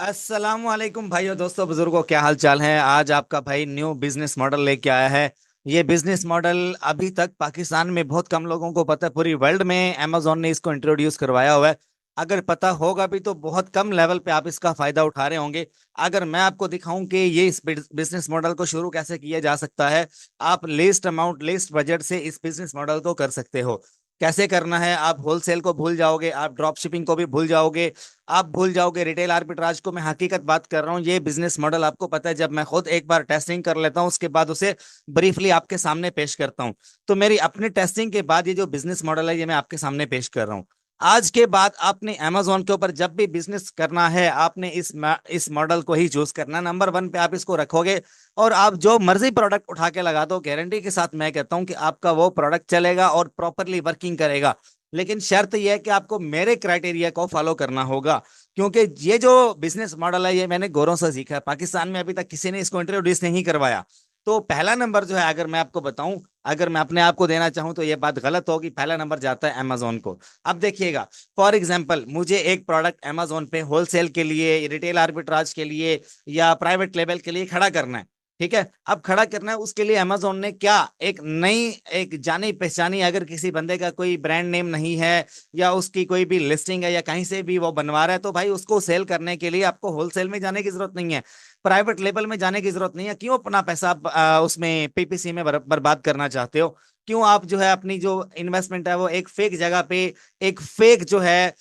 अस्सलाम वालेकुम भाइयों दोस्तों बुजुर्गों, क्या हाल चाल है। आज आपका भाई न्यू बिजनेस मॉडल लेके आया है। ये बिजनेस मॉडल अभी तक पाकिस्तान में बहुत कम लोगों को पता है। पूरी वर्ल्ड में अमेजोन ने इसको इंट्रोड्यूस करवाया हुआ है। अगर पता होगा भी तो बहुत कम लेवल पे आप इसका फायदा उठा रहे होंगे। अगर मैं आपको दिखाऊं कि ये इस बिजनेस मॉडल को शुरू कैसे किया जा सकता है, आप लेस्ट अमाउंट लेस्ट बजट से इस बिजनेस मॉडल को कर सकते हो। कैसे करना है, आप होलसेल को भूल जाओगे, आप ड्रॉप शिपिंग को भी भूल जाओगे, आप भूल जाओगे रिटेल आर्बिट्राज को। मैं हकीकत बात कर रहा हूँ। ये बिजनेस मॉडल आपको पता है, जब मैं खुद एक बार टेस्टिंग कर लेता हूँ उसके बाद उसे ब्रीफली आपके सामने पेश करता हूँ। तो मेरी अपनी टेस्टिंग के बाद ये जो बिजनेस मॉडल है ये मैं आपके सामने पेश कर रहा हूँ। आज के बाद आपने अमेजोन के ऊपर जब भी बिजनेस करना है, आपने इस मॉडल को ही चूज करना। नंबर वन पे आप इसको रखोगे और आप जो मर्जी प्रोडक्ट उठा के लगा दो, गारंटी के साथ मैं कहता हूं कि आपका वो प्रोडक्ट चलेगा और प्रॉपरली वर्किंग करेगा। लेकिन शर्त यह है कि आपको मेरे क्राइटेरिया को फॉलो करना होगा। क्योंकि ये जो बिजनेस मॉडल है ये मैंने गोरों से सीखा है। पाकिस्तान में अभी तक किसी ने इसको इंट्रोड्यूस नहीं करवाया। तो पहला नंबर जो है, अगर मैं आपको बताऊं, अगर मैं अपने आप को देना चाहूं तो ये बात गलत होगी। पहला नंबर जाता है अमेजोन को। अब देखिएगा, फॉर एग्जांपल मुझे एक प्रोडक्ट अमेजोन पे होलसेल के लिए, रिटेल आर्बिट्राज के लिए या प्राइवेट लेवल के लिए खड़ा करना है। ठीक है, अब खड़ा करना है उसके लिए अमेजोन ने क्या एक नई, एक जानी पहचानी, अगर किसी बंदे का कोई ब्रांड नेम नहीं है या उसकी कोई भी लिस्टिंग है या कहीं से भी वो बनवा रहा है, तो भाई उसको सेल करने के लिए आपको होलसेल में जाने की जरूरत नहीं है, प्राइवेट लेवल में जाने की जरूरत नहीं है। क्यों अपना पैसा आप, उसमें पीपीसी में बर्बाद करना चाहते हो? क्यों आप जो है अपनी जो इन्वेस्टमेंट है वो एक फेक जगह पे, एक फेक जो है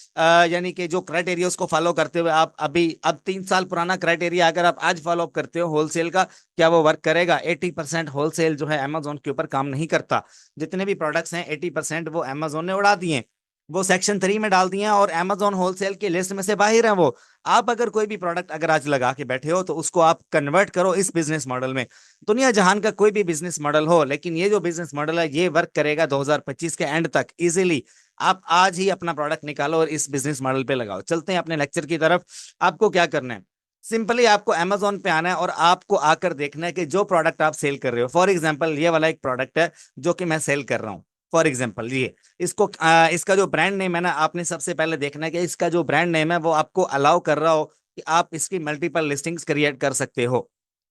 यानी कि जो क्राइटेरिया उसको फॉलो करते हुए आप अभी, अब 3 साल पुराना क्राइटेरिया अगर आप आज फॉलो अप करते हो होलसेल का, क्या वो वर्क करेगा? 80% होलसेल जो है अमेजोन के ऊपर काम नहीं करता। जितने भी प्रोडक्ट्स हैं 80% वो अमेजोन ने उड़ा दिए, वो सेक्शन 3 में डाल दिए हैं और अमेजोन होलसेल की लिस्ट में से बाहर है वो। आप अगर कोई भी प्रोडक्ट अगर आज लगा के बैठे हो तो उसको आप कन्वर्ट करो इस बिजनेस मॉडल में। दुनिया जहान का कोई भी बिजनेस मॉडल हो, लेकिन ये जो बिजनेस मॉडल है ये वर्क करेगा 2025 के एंड तक इजीली। आप आज ही अपना प्रोडक्ट निकालो और इस बिजनेस मॉडल पे लगाओ। चलते हैं अपने लेक्चर की तरफ। आपको क्या करना है, सिंपली आपको अमेजोन पे आना है और आपको आकर देखना है कि जो प्रोडक्ट आप सेल कर रहे हो, फॉर एग्जांपल ये वाला एक प्रोडक्ट है जो कि मैं सेल कर रहा हूँ। फॉर एग्जांपल ये, इसको इसका जो ब्रांड नेम है ना, आपने सबसे पहले देखना है कि इसका जो ब्रांड नेम है वो आपको अलाउ कर रहा हो कि आप इसकी मल्टीपल लिस्टिंग्स क्रिएट कर सकते हो।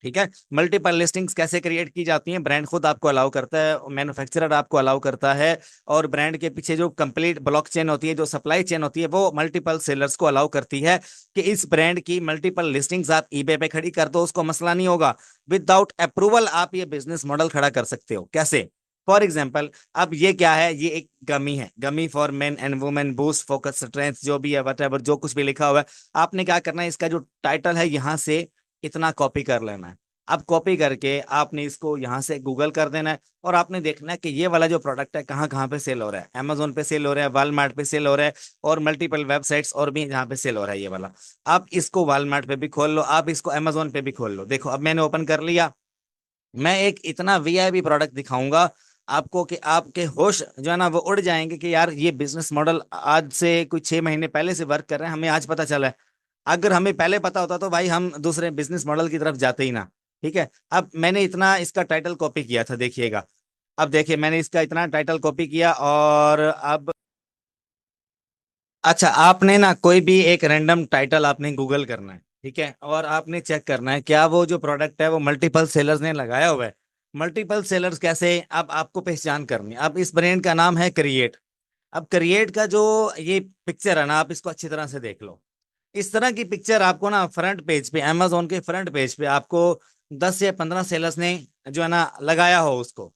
ठीक है, मल्टीपल लिस्टिंग्स कैसे क्रिएट की जाती हैं? ब्रांड खुद आपको अलाउ करता है, मैन्युफैक्चरर आपको अलाउ करता है, और ब्रांड के पीछे जो कंप्लीट ब्लॉक चेन होती है, जो सप्लाई चेन होती है, वो मल्टीपल सेलर्स को अलाउ करती है कि इस ब्रांड की मल्टीपल लिस्टिंग्स आप ईबे पे खड़ी कर दो, उसको मसला नहीं होगा। विदाउट अप्रूवल आप ये बिजनेस मॉडल खड़ा कर सकते हो। कैसे? फॉर एग्जाम्पल, अब ये क्या है, ये एक गमी है, gummy for men and women boost focus strength, जो भी है वट जो कुछ भी लिखा हुआ है। आपने क्या करना है, इसका जो टाइटल है यहाँ से इतना कॉपी कर लेना है। अब कॉपी करके आपने इसको यहाँ से गूगल कर देना है और आपने देखना है कि ये वाला जो प्रोडक्ट है कहाँ कहाँ पे सेल हो रहा है। अमेजोन पे सेल हो रहा है, वालमार्ट पे सेल हो रहा है, और मल्टीपल वेबसाइट्स और भी जहाँ पे सेल हो रहा है ये वाला। आप इसको वालमार्ट पे भी खोल लो, आप इसको अमेजोन पे भी खोल लो। देखो अब मैंने ओपन कर लिया। मैं एक इतना वीआईपी प्रोडक्ट दिखाऊंगा आपको कि आपके होश जो है ना वो उड़ जाएंगे कि यार ये बिजनेस मॉडल आज से कुछ 6 महीने पहले से वर्क कर रहे हैं, हमें आज पता चला है। अगर हमें पहले पता होता तो भाई हम दूसरे बिजनेस मॉडल की तरफ जाते ही ना। ठीक है, अब मैंने इतना इसका टाइटल कॉपी किया था, देखिएगा। अब देखिए मैंने इसका इतना टाइटल कॉपी किया और अब, अच्छा, आपने ना कोई भी एक रैंडम टाइटल आपने गूगल करना है। ठीक है, और आपने चेक करना है क्या वो जो प्रोडक्ट है वो मल्टीपल सेलर्स ने लगाया हुआ है। मल्टीपल सेलर्स कैसे, अब आपको पहचान करनी है। अब इस ब्रांड का नाम है क्रिएट। अब क्रिएट का जो ये पिक्चर है ना, आप इसको अच्छी तरह से देख लो। इस तरह की पिक्चर आपको ना फ्रंट पेज पे, अमेजोन के फ्रंट पेज पे आपको 10 या 15 सेलर्स ने जो है ना लगाया हो उसको।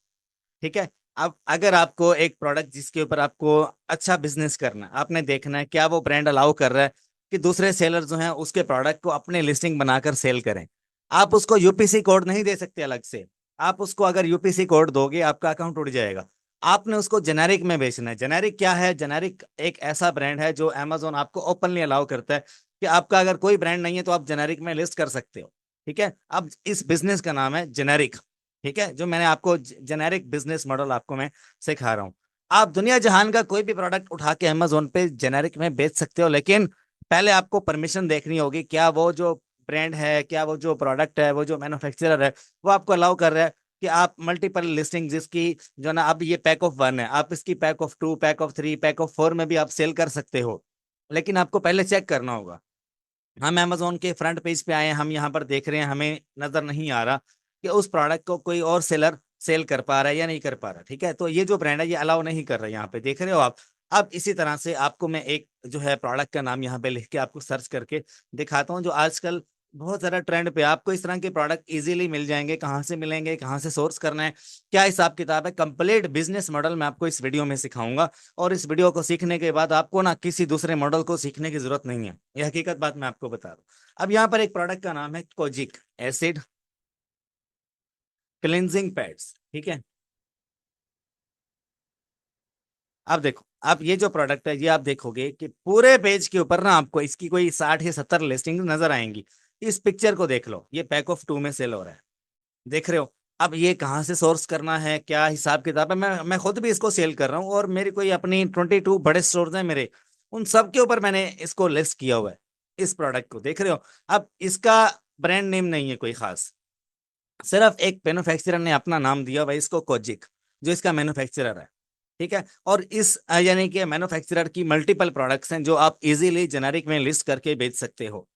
ठीक है, अब अगर आपको एक प्रोडक्ट जिसके ऊपर आपको अच्छा बिजनेस करना है, आपने देखना है क्या वो ब्रांड अलाउ कर रहा है कि दूसरे सेलर जो हैं उसके प्रोडक्ट को अपने लिस्टिंग बनाकर सेल करें। आप उसको यूपीसी कोड नहीं दे सकते अलग से। आप उसको अगर यूपीसी कोड दोगे आपका अकाउंट उड़ जाएगा। आपने उसको जेनेरिक में बेचना है। जेनेरिक क्या है? जेनेरिक एक ऐसा ब्रांड है जो अमेजोन आपको ओपनली अलाउ करता है कि आपका अगर कोई ब्रांड नहीं है तो आप जेनेरिक में लिस्ट कर सकते हो। ठीक है, अब इस बिजनेस का नाम है जेनेरिक। ठीक है, जो मैंने आपको जेनेरिक बिजनेस मॉडल आपको मैं सिखा रहा हूँ। आप दुनिया जहान का कोई भी प्रोडक्ट उठा के अमेजोन पे जेनेरिक में बेच सकते हो, लेकिन पहले आपको परमिशन देखनी होगी क्या वो जो ब्रांड है, क्या वो जो प्रोडक्ट है, वो जो मैन्युफैक्चरर है वो आपको अलाउ कर रहा है कि आप मल्टीपल लिस्टिंग जिसकी जो ना, अब ये पैक ऑफ 1 है, आप इसकी pack of 2, pack of 3, pack of 4 में भी आप सेल कर सकते हो। लेकिन आपको पहले चेक करना होगा। हम अमेजोन के फ्रंट पेज पे आए हैं, हम यहाँ पर देख रहे हैं, हमें नजर नहीं आ रहा कि उस प्रोडक्ट को कोई और सेलर सेल कर पा रहा है या नहीं कर पा रहा। ठीक है, तो ये जो ब्रांड है ये अलाउ नहीं कर रहा है, यहाँ पे देख रहे हो आप। अब इसी तरह से आपको मैं एक जो है प्रोडक्ट का नाम यहाँ पे लिख के आपको सर्च करके दिखाता हूँ, जो आजकल बहुत ज्यादा ट्रेंड पे। आपको इस तरह के प्रोडक्ट इजीली मिल जाएंगे। कहाँ से मिलेंगे, कहाँ से सोर्स करना है, क्या हिसाब किताब है, कंप्लीट बिजनेस मॉडल मैं आपको इस वीडियो में सिखाऊंगा। और इस वीडियो को सीखने के बाद आपको ना किसी दूसरे मॉडल को सीखने की जरूरत नहीं है, ये हकीकत बात मैं आपको बता रहा हूँ। अब यहाँ पर एक प्रोडक्ट का नाम है कोजिक एसिड क्लिनजिंग पैड्स। ठीक है, अब देखो, आप ये जो प्रोडक्ट है ये आप देखोगे कि पूरे पेज के ऊपर ना आपको इसकी कोई 60 या 70 लिस्टिंग नजर आएंगी। इस पिक्चर को देख लो, ये पैक ऑफ 2 में सेल हो रहा है, देख रहे हो। अब ये कहाँ से सोर्स करना है, क्या हिसाब किताब है, मैं खुद भी इसको सेल कर रहा हूँ, और मेरी कोई अपनी 22 बड़े स्टोर्स हैं मेरे, उन सब के ऊपर मैंने इसको लिस्ट किया हुआ है। इस प्रोडक्ट को देख रहे हो। अब इसका ब्रांड नेम नहीं है कोई खास, सिर्फ एक मैन्युफैक्चरर ने अपना नाम दिया हुआ है इसको, कोजिक, जो इसका मैन्युफैक्चरर है। ठीक है, और इस यानी कि मैन्युफैक्चरर की मल्टीपल प्रोडक्ट्स हैं जो आप इजीली जेनेरिक में लिस्ट करके बेच सकते हो।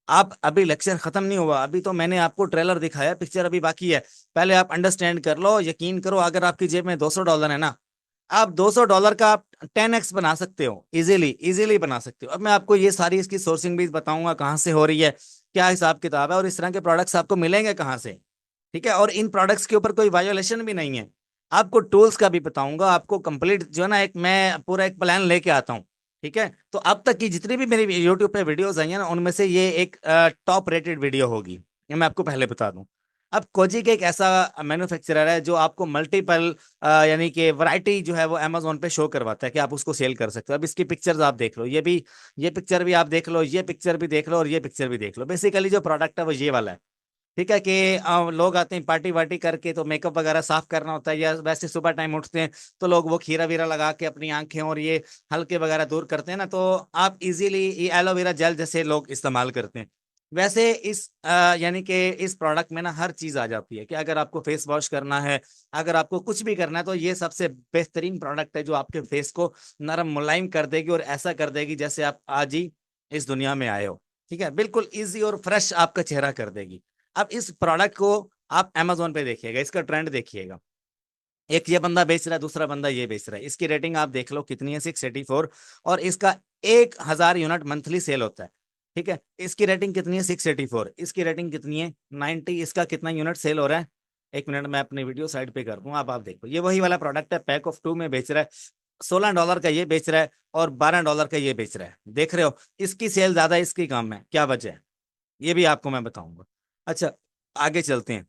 आप अभी लेक्चर खत्म नहीं हुआ, अभी तो मैंने आपको ट्रेलर दिखाया, पिक्चर अभी बाकी है। पहले आप अंडरस्टैंड कर लो, यकीन करो, अगर आपकी जेब में $200 है ना, आप $200 का आप 10x बना सकते हो, इजीली इजीली बना सकते हो। अब मैं आपको ये सारी इसकी सोर्सिंग भी बताऊंगा, कहाँ से हो रही है, क्या हिसाब किताब है, और इस तरह के प्रोडक्ट्स आपको मिलेंगे कहाँ से। ठीक है, और इन प्रोडक्ट्स के ऊपर कोई वायोलेशन भी नहीं है। आपको टूल्स का भी बताऊंगा, आपको कंप्लीट जो है ना, एक मैं पूरा एक प्लान लेके आता हूँ। ठीक है, तो अब तक की जितनी भी मेरी यूट्यूब पे वीडियोस आई है ना, उनमें से ये एक टॉप रेटेड वीडियो होगी, ये मैं आपको पहले बता दूं। अब कोजिक एक ऐसा मैन्युफैक्चरर है जो आपको मल्टीपल यानी कि वैरायटी जो है वो अमेजोन पे शो करवाता है कि आप उसको सेल कर सकते हो। अब इसकी पिक्चर्स आप देख लो, ये पिक्चर भी आप देख लो, ये पिक्चर भी देख लो, और ये पिक्चर भी देख लो। बेसिकली जो प्रोडक्ट है वो ये वाला है। ठीक है, कि लोग आते हैं पार्टी वार्टी करके, तो मेकअप वगैरह साफ करना होता है, या वैसे सुबह टाइम उठते हैं तो लोग वो खीरा वीरा लगा के अपनी आंखें और ये हल्के वगैरह दूर करते हैं ना, तो आप इजीली ये एलोवेरा जेल जैसे लोग इस्तेमाल करते हैं। वैसे इस यानी कि इस प्रोडक्ट में ना हर चीज आ जाती है, कि अगर आपको फेस वॉश करना है, अगर आपको कुछ भी करना है, तो ये सबसे बेहतरीन प्रोडक्ट है जो आपके फेस को नरम मुलायम कर देगी, और ऐसा कर देगी जैसे आप आज ही इस दुनिया में आए हो। ठीक है, बिल्कुल इजी और फ्रेश आपका चेहरा कर देगी। अब इस प्रोडक्ट को आप Amazon पे देखिएगा, इसका ट्रेंड देखिएगा। एक ये बंदा बेच रहा है, दूसरा बंदा ये बेच रहा है, इसकी रेटिंग आप देख लो कितनी है, 684। और इसका 1,000 यूनिट मंथली सेल होता है। ठीक है, इसकी रेटिंग कितनी है, 684। इसकी रेटिंग कितनी है, 90। इसका कितना यूनिट सेल हो रहा है, एक मिनट मैं अपनी वीडियो साइड पे कर दूं। आप देखो, ये वही वाला प्रोडक्ट है, पैक ऑफ 2 में बेच रहा है। $16 का ये बेच रहा है, और $12 का ये बेच रहा है, देख रहे हो। इसकी सेल ज्यादा है, इसकी कम है, क्या वजह है, ये भी आपको मैं बताऊंगा। अच्छा, आगे चलते हैं।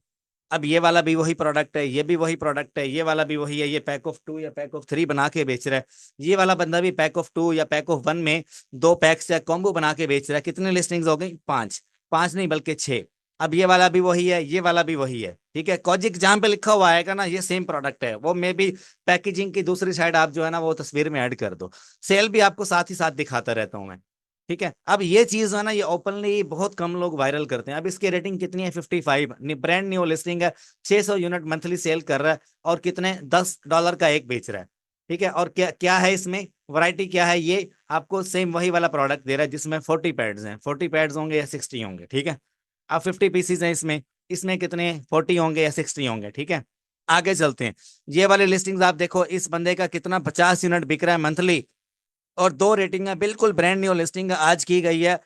अब ये वाला भी वही प्रोडक्ट है, ये भी वही प्रोडक्ट है, ये वाला भी वही है, ये पैक ऑफ 2 या पैक ऑफ 3 बना के बेच रहा है। ये वाला बंदा भी पैक ऑफ 2 या पैक ऑफ 1 में दो पैक्स या कॉम्बो बना के बेच रहा है। कितने लिस्टिंग्स हो गई, 5। 5 नहीं बल्कि 6। अब ये वाला भी वही है, ये वाला भी वही है। ठीक है, कॉजिक जहां पे लिखा हुआ आएगा ना, ये सेम प्रोडक्ट है, वो मे भी पैकेजिंग की दूसरी साइड आप जो है ना वो तस्वीर में ऐड कर दो। सेल भी आपको साथ ही साथ दिखाता रहता हूँ मैं। ठीक है, अब ये चीज है ना, ये ओपनली बहुत कम लोग वायरल करते हैं। अब इसकी रेटिंग कितनी है, 55। ब्रांड न्यू लिस्टिंग है, 600 यूनिट मंथली सेल कर रहा है, और कितने, $10 का एक बेच रहा है। ठीक है, और क्या क्या है इसमें वैरायटी, क्या है, ये आपको सेम वही वाला प्रोडक्ट दे रहा है जिसमें 40 पैड्स हैं। 40 पैड्स होंगे या 60 होंगे। ठीक है, अब 50 पीसीज हैं इसमें, इसमें कितने, 40 होंगे या 60 होंगे। ठीक है, आगे चलते हैं। ये वाले लिस्टिंग्स आप देखो, इस बंदे का कितना, 50 यूनिट बिक रहा है मंथली, और 2 रेटिंग है, बिल्कुल ब्रांड न्यू लिस्टिंग आज की गई है।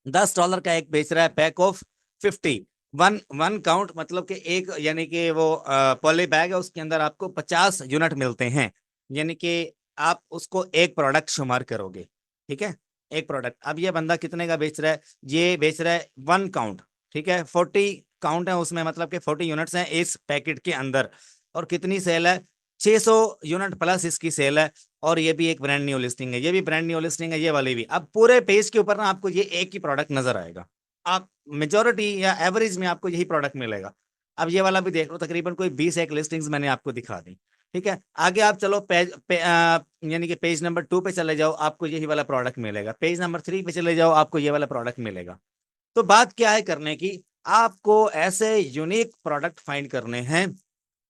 $10 का एक बेच रहा है, pack of 50। One one count मतलब कि एक, यानी कि वो पॉली बैग है, उसके अंदर आपको 50 यूनिट मिलते हैं, यानी कि आप उसको एक प्रोडक्ट शुमार करोगे। ठीक है, एक प्रोडक्ट। अब ये बंदा कितने का बेच रहा है, ये बेच रहा है 1 काउंट। ठीक है, 40 काउंट है उसमें, मतलब कि 40 यूनिट्स हैं इस पैकेट के अंदर। और कितनी सेल है, 600 यूनिट प्लस इसकी सेल है। और ये भी एक ब्रांड न्यू लिस्टिंग है, ये भी ब्रांड न्यू लिस्टिंग है, ये वाली भी। अब पूरे पेज के ऊपर ना आपको ये एक ही प्रोडक्ट नजर आएगा। आप मेजोरिटी या एवरेज में आपको यही प्रोडक्ट मिलेगा। अब ये वाला भी देख लो, तकरीबन कोई 20 एक लिस्टिंग्स मैंने आपको दिखा दी। ठीक है, आगे आप चलो यानी कि पेज नंबर 2 पे चले जाओ, आपको यही वाला प्रोडक्ट मिलेगा। पेज नंबर 3 पे चले जाओ, आपको ये वाला प्रोडक्ट मिलेगा। तो बात क्या है करने की, आपको ऐसे यूनिक प्रोडक्ट फाइंड करने हैं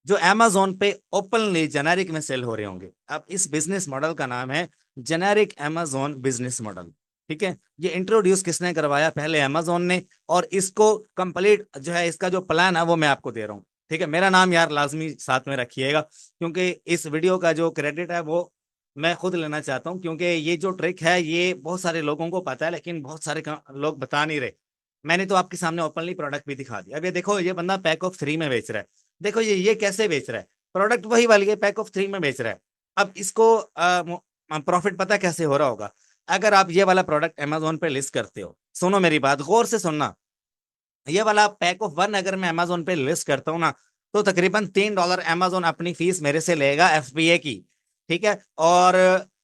जो Amazon पे ओपनली जेनेरिक में सेल हो रहे होंगे। अब इस बिजनेस मॉडल का नाम है जेनेरिक Amazon बिजनेस मॉडल। ठीक है, ये इंट्रोड्यूस किसने करवाया? पहले अमेजोन ने, और इसको कंप्लीट जो है इसका जो प्लान है वो मैं आपको दे रहा हूँ। ठीक है, मेरा नाम यार लाजमी साथ में रखिएगा, क्योंकि इस वीडियो का जो क्रेडिट है वो मैं खुद लेना चाहता हूँ, क्योंकि ये जो ट्रिक है ये बहुत सारे लोगों को पता है, लेकिन बहुत सारे लोग बता नहीं रहे। मैंने तो आपके सामने ओपनली प्रोडक्ट भी दिखा दिया। अब ये देखो, ये बंदा पैक ऑफ 3 में बेच रहा है। देखो ये कैसे बेच रहा है, प्रोडक्ट वही वाली है, पैक ऑफ 3 में बेच रहा है। अब इसको प्रॉफिट पता कैसे हो रहा होगा? अगर आप ये वाला प्रोडक्ट अमेजोन पे लिस्ट करते हो, सुनो मेरी बात गौर से सुनना, ये वाला पैक ऑफ 1 अगर मैं अमेजोन पे लिस्ट करता हूँ ना, तो तकरीबन $3 अमेजोन अपनी फीस मेरे से लेगा एफबीए की। ठीक है, और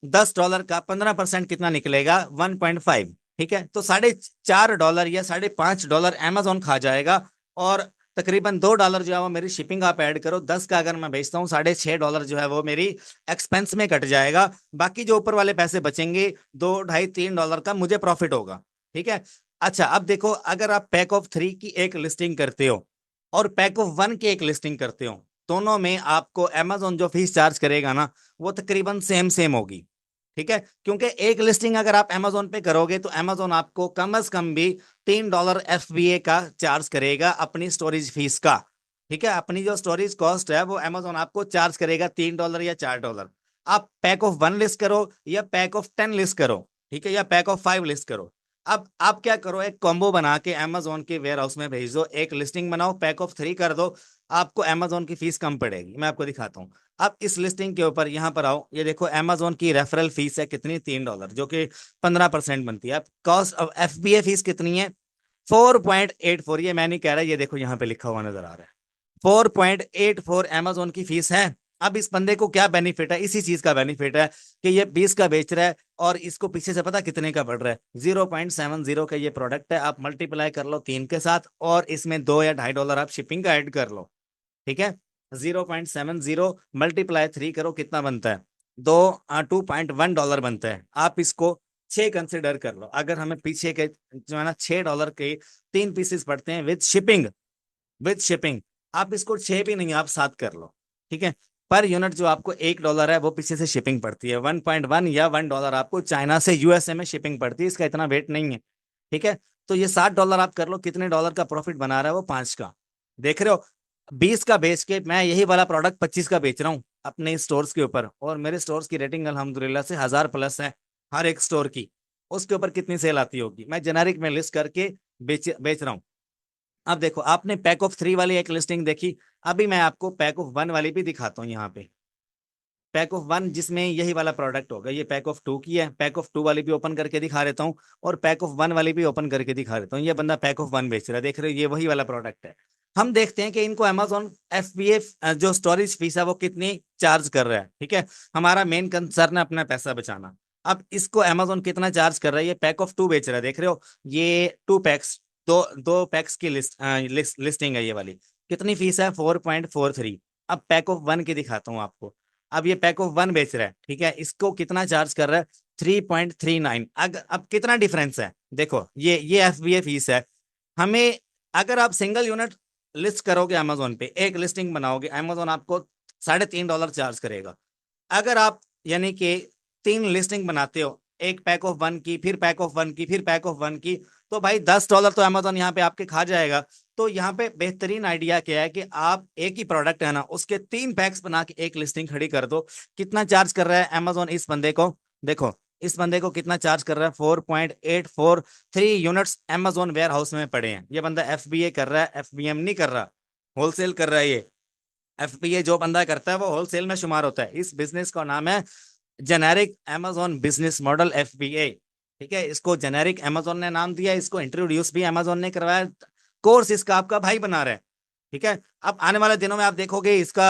$10 का 15% कितना निकलेगा? 1.5। ठीक है, तो $4.5 या $5.5 अमेजोन खा जाएगा, और तकरीबन $2 जो है वो मेरी शिपिंग आप ऐड करो, 10 का अगर मैं बेचता हूँ, $6.5 जो है वो मेरी एक्सपेंस में कट जाएगा। बाकी जो ऊपर वाले पैसे बचेंगे, 2, ढाई, $3 का मुझे प्रॉफिट होगा। ठीक है। अच्छा, अब देखो, अगर आप पैक ऑफ 3 की एक लिस्टिंग करते हो और पैक ऑफ 1 की एक लिस्टिंग करते हो, दोनों में आपको अमेजोन जो फीस चार्ज करेगा ना, वो तकरीबन सेम सेम होगी। ठीक है, क्योंकि एक लिस्टिंग अगर आप अमेजोन पे करोगे तो अमेजोन आपको कम से कम भी $3 एफबीए का चार्ज करेगा अपनी स्टोरेज फीस का। ठीक है, अपनी जो स्टोरेज कॉस्ट है वो अमेजोन आपको चार्ज करेगा $3 या $4। आप पैक ऑफ 1 लिस्ट करो या पैक ऑफ 10 लिस्ट करो, ठीक है, या पैक ऑफ 5 लिस्ट करो, अब आप क्या करो, एक कॉम्बो बना के अमेजोन के वेयर हाउस में भेज दो, एक लिस्टिंग बनाओ, पैक ऑफ 3 कर दो, आपको अमेजोन की फीस कम पड़ेगी। मैं आपको दिखाता हूँ। अब इस लिस्टिंग के ऊपर यहाँ पर आओ, ये देखो अमेजोन की रेफरल फीस है कितनी? $3, जो कि 15% बनती है। कॉस्ट ऑफ एफबीए फीस कितनी है? 4.84। ये मैं नहीं कह रहा, ये देखो यहाँ पे लिखा हुआ नजर आ रहा है, 4.84 अमेजोन की फीस है। अब इस बंदे को क्या बेनिफिट है? इसी चीज का बेनिफिट है कि ये 20 का बेच रहा है, और इसको पीछे से पता कितने का पड़ रहा है? 0.70 का ये प्रोडक्ट है। आप मल्टीप्लाई कर लो 3 के साथ, और इसमें 2 या $2.5 आप शिपिंग का ऐड कर लो। ठीक है, 0.70 मल्टीप्लाई 3 करो, कितना बनता है? $2.1 बनता है। आप इसको 6 कंसिडर कर लो, अगर हमें पीछे के जो है ना $6 के 3 पीसेस पड़ते हैं विद शिपिंग, आप इसको 6 भी नहीं, आप 7 कर लो। ठीक है, पर यूनिट जो आपको $1 है वो पीछे से शिपिंग पड़ती है, 1.1 या $1 आपको चाइना से यूएसए में शिपिंग पड़ती है, इसका इतना वेट नहीं है। ठीक है, तो ये $60 आप कर लो, कितने डॉलर का प्रॉफिट बना रहा है वो? 5 का। देख रहे हो, 20 का बेच के मैं यही वाला प्रोडक्ट 25 का बेच रहा हूँ अपने स्टोर्स के ऊपर, और मेरे स्टोर्स की रेटिंग अल्हम्दुलिल्लाह से 1000+ है हर एक स्टोर की। उसके ऊपर कितनी सेल आती होगी? मैं जेनेरिक में लिस्ट करके बेच रहा हूँ। अब देखो, आपने पैक ऑफ 3 वाली एक लिस्टिंग देखी, अभी मैं आपको पैक ऑफ 1 वाली भी दिखाता हूँ। यहाँ पे पैक ऑफ 1 जिसमें यही वाला प्रोडक्ट होगा, ये पैक ऑफ 2 की है, पैक ऑफ 2 वाली भी ओपन करके दिखा देता हूँ, और पैक ऑफ 1 वाली भी ओपन करके दिखा देता हूँ। ये बंदा पैक ऑफ 1 बेच रहा है, देख रहे हो, ये वही वाला प्रोडक्ट है। हम देखते हैं कि इनको अमेजोन एफबीएफ जो स्टोरेज फीस है वो कितनी चार्ज कर रहा है। ठीक है, हमारा मेन कंसर्न है अपना पैसा बचाना। अब इसको अमेजोन कितना चार्ज कर रहा है? ये पैक ऑफ 2 बेच रहा है, देख रहे हो, ये 2 पैक्स, दो पैक्स की लिस्टिंग है ये वाली। कितनी फीस है? 4.43। अब पैक ऑफ 1 की दिखाता हूँ आपको। अब ये पैक ऑफ 1 बेच रहा है, ठीक है, इसको कितना चार्ज कर रहा है? 3.39। अब कितना डिफरेंस है? देखो, ये एफबीए फीस है। हमें, अगर आप सिंगल यूनिट लिस्ट करोगे अमेजोन पे, एक लिस्टिंग बनाओगे, अमेजोन आपको $3.5 चार्ज करेगा। अगर आप यानी कि 3 लिस्टिंग बनाते हो, एक पैक ऑफ 1 की, फिर पैक ऑफ 1 की, फिर पैक ऑफ 1 की, तो भाई $10 तो अमेजोन यहाँ पे आपके खा जाएगा। तो यहाँ पे बेहतरीन आइडिया क्या है कि आप एक ही प्रोडक्ट है ना, उसके 3 पैक्स बना के एक लिस्टिंग खड़ी कर दो। कितना चार्ज कर रहा है अमेजोन इस बंदे को? देखो, इस बंदे को कितना चार्ज कर रहा है? 4.84। 3 यूनिट्स अमेजोन वेयर हाउस में पड़े हैं। ये बंदा एफबीए कर रहा है, एफबीएम नहीं कर रहा, होलसेल कर रहा है ये। एफपीए जो बंदा करता है वो होलसेल में शुमार होता है। इस बिजनेस का नाम है generic Amazon business model, FBA. ठीक है, इसको जेनेरिक अमेजोन ने नाम दिया, इसको इंट्रोड्यूस भी अमेजोन ने करवाया, कोर्स इसका आपका भाई बना रहा है। ठीक है, अब आने वाले दिनों में आप देखोगे इसका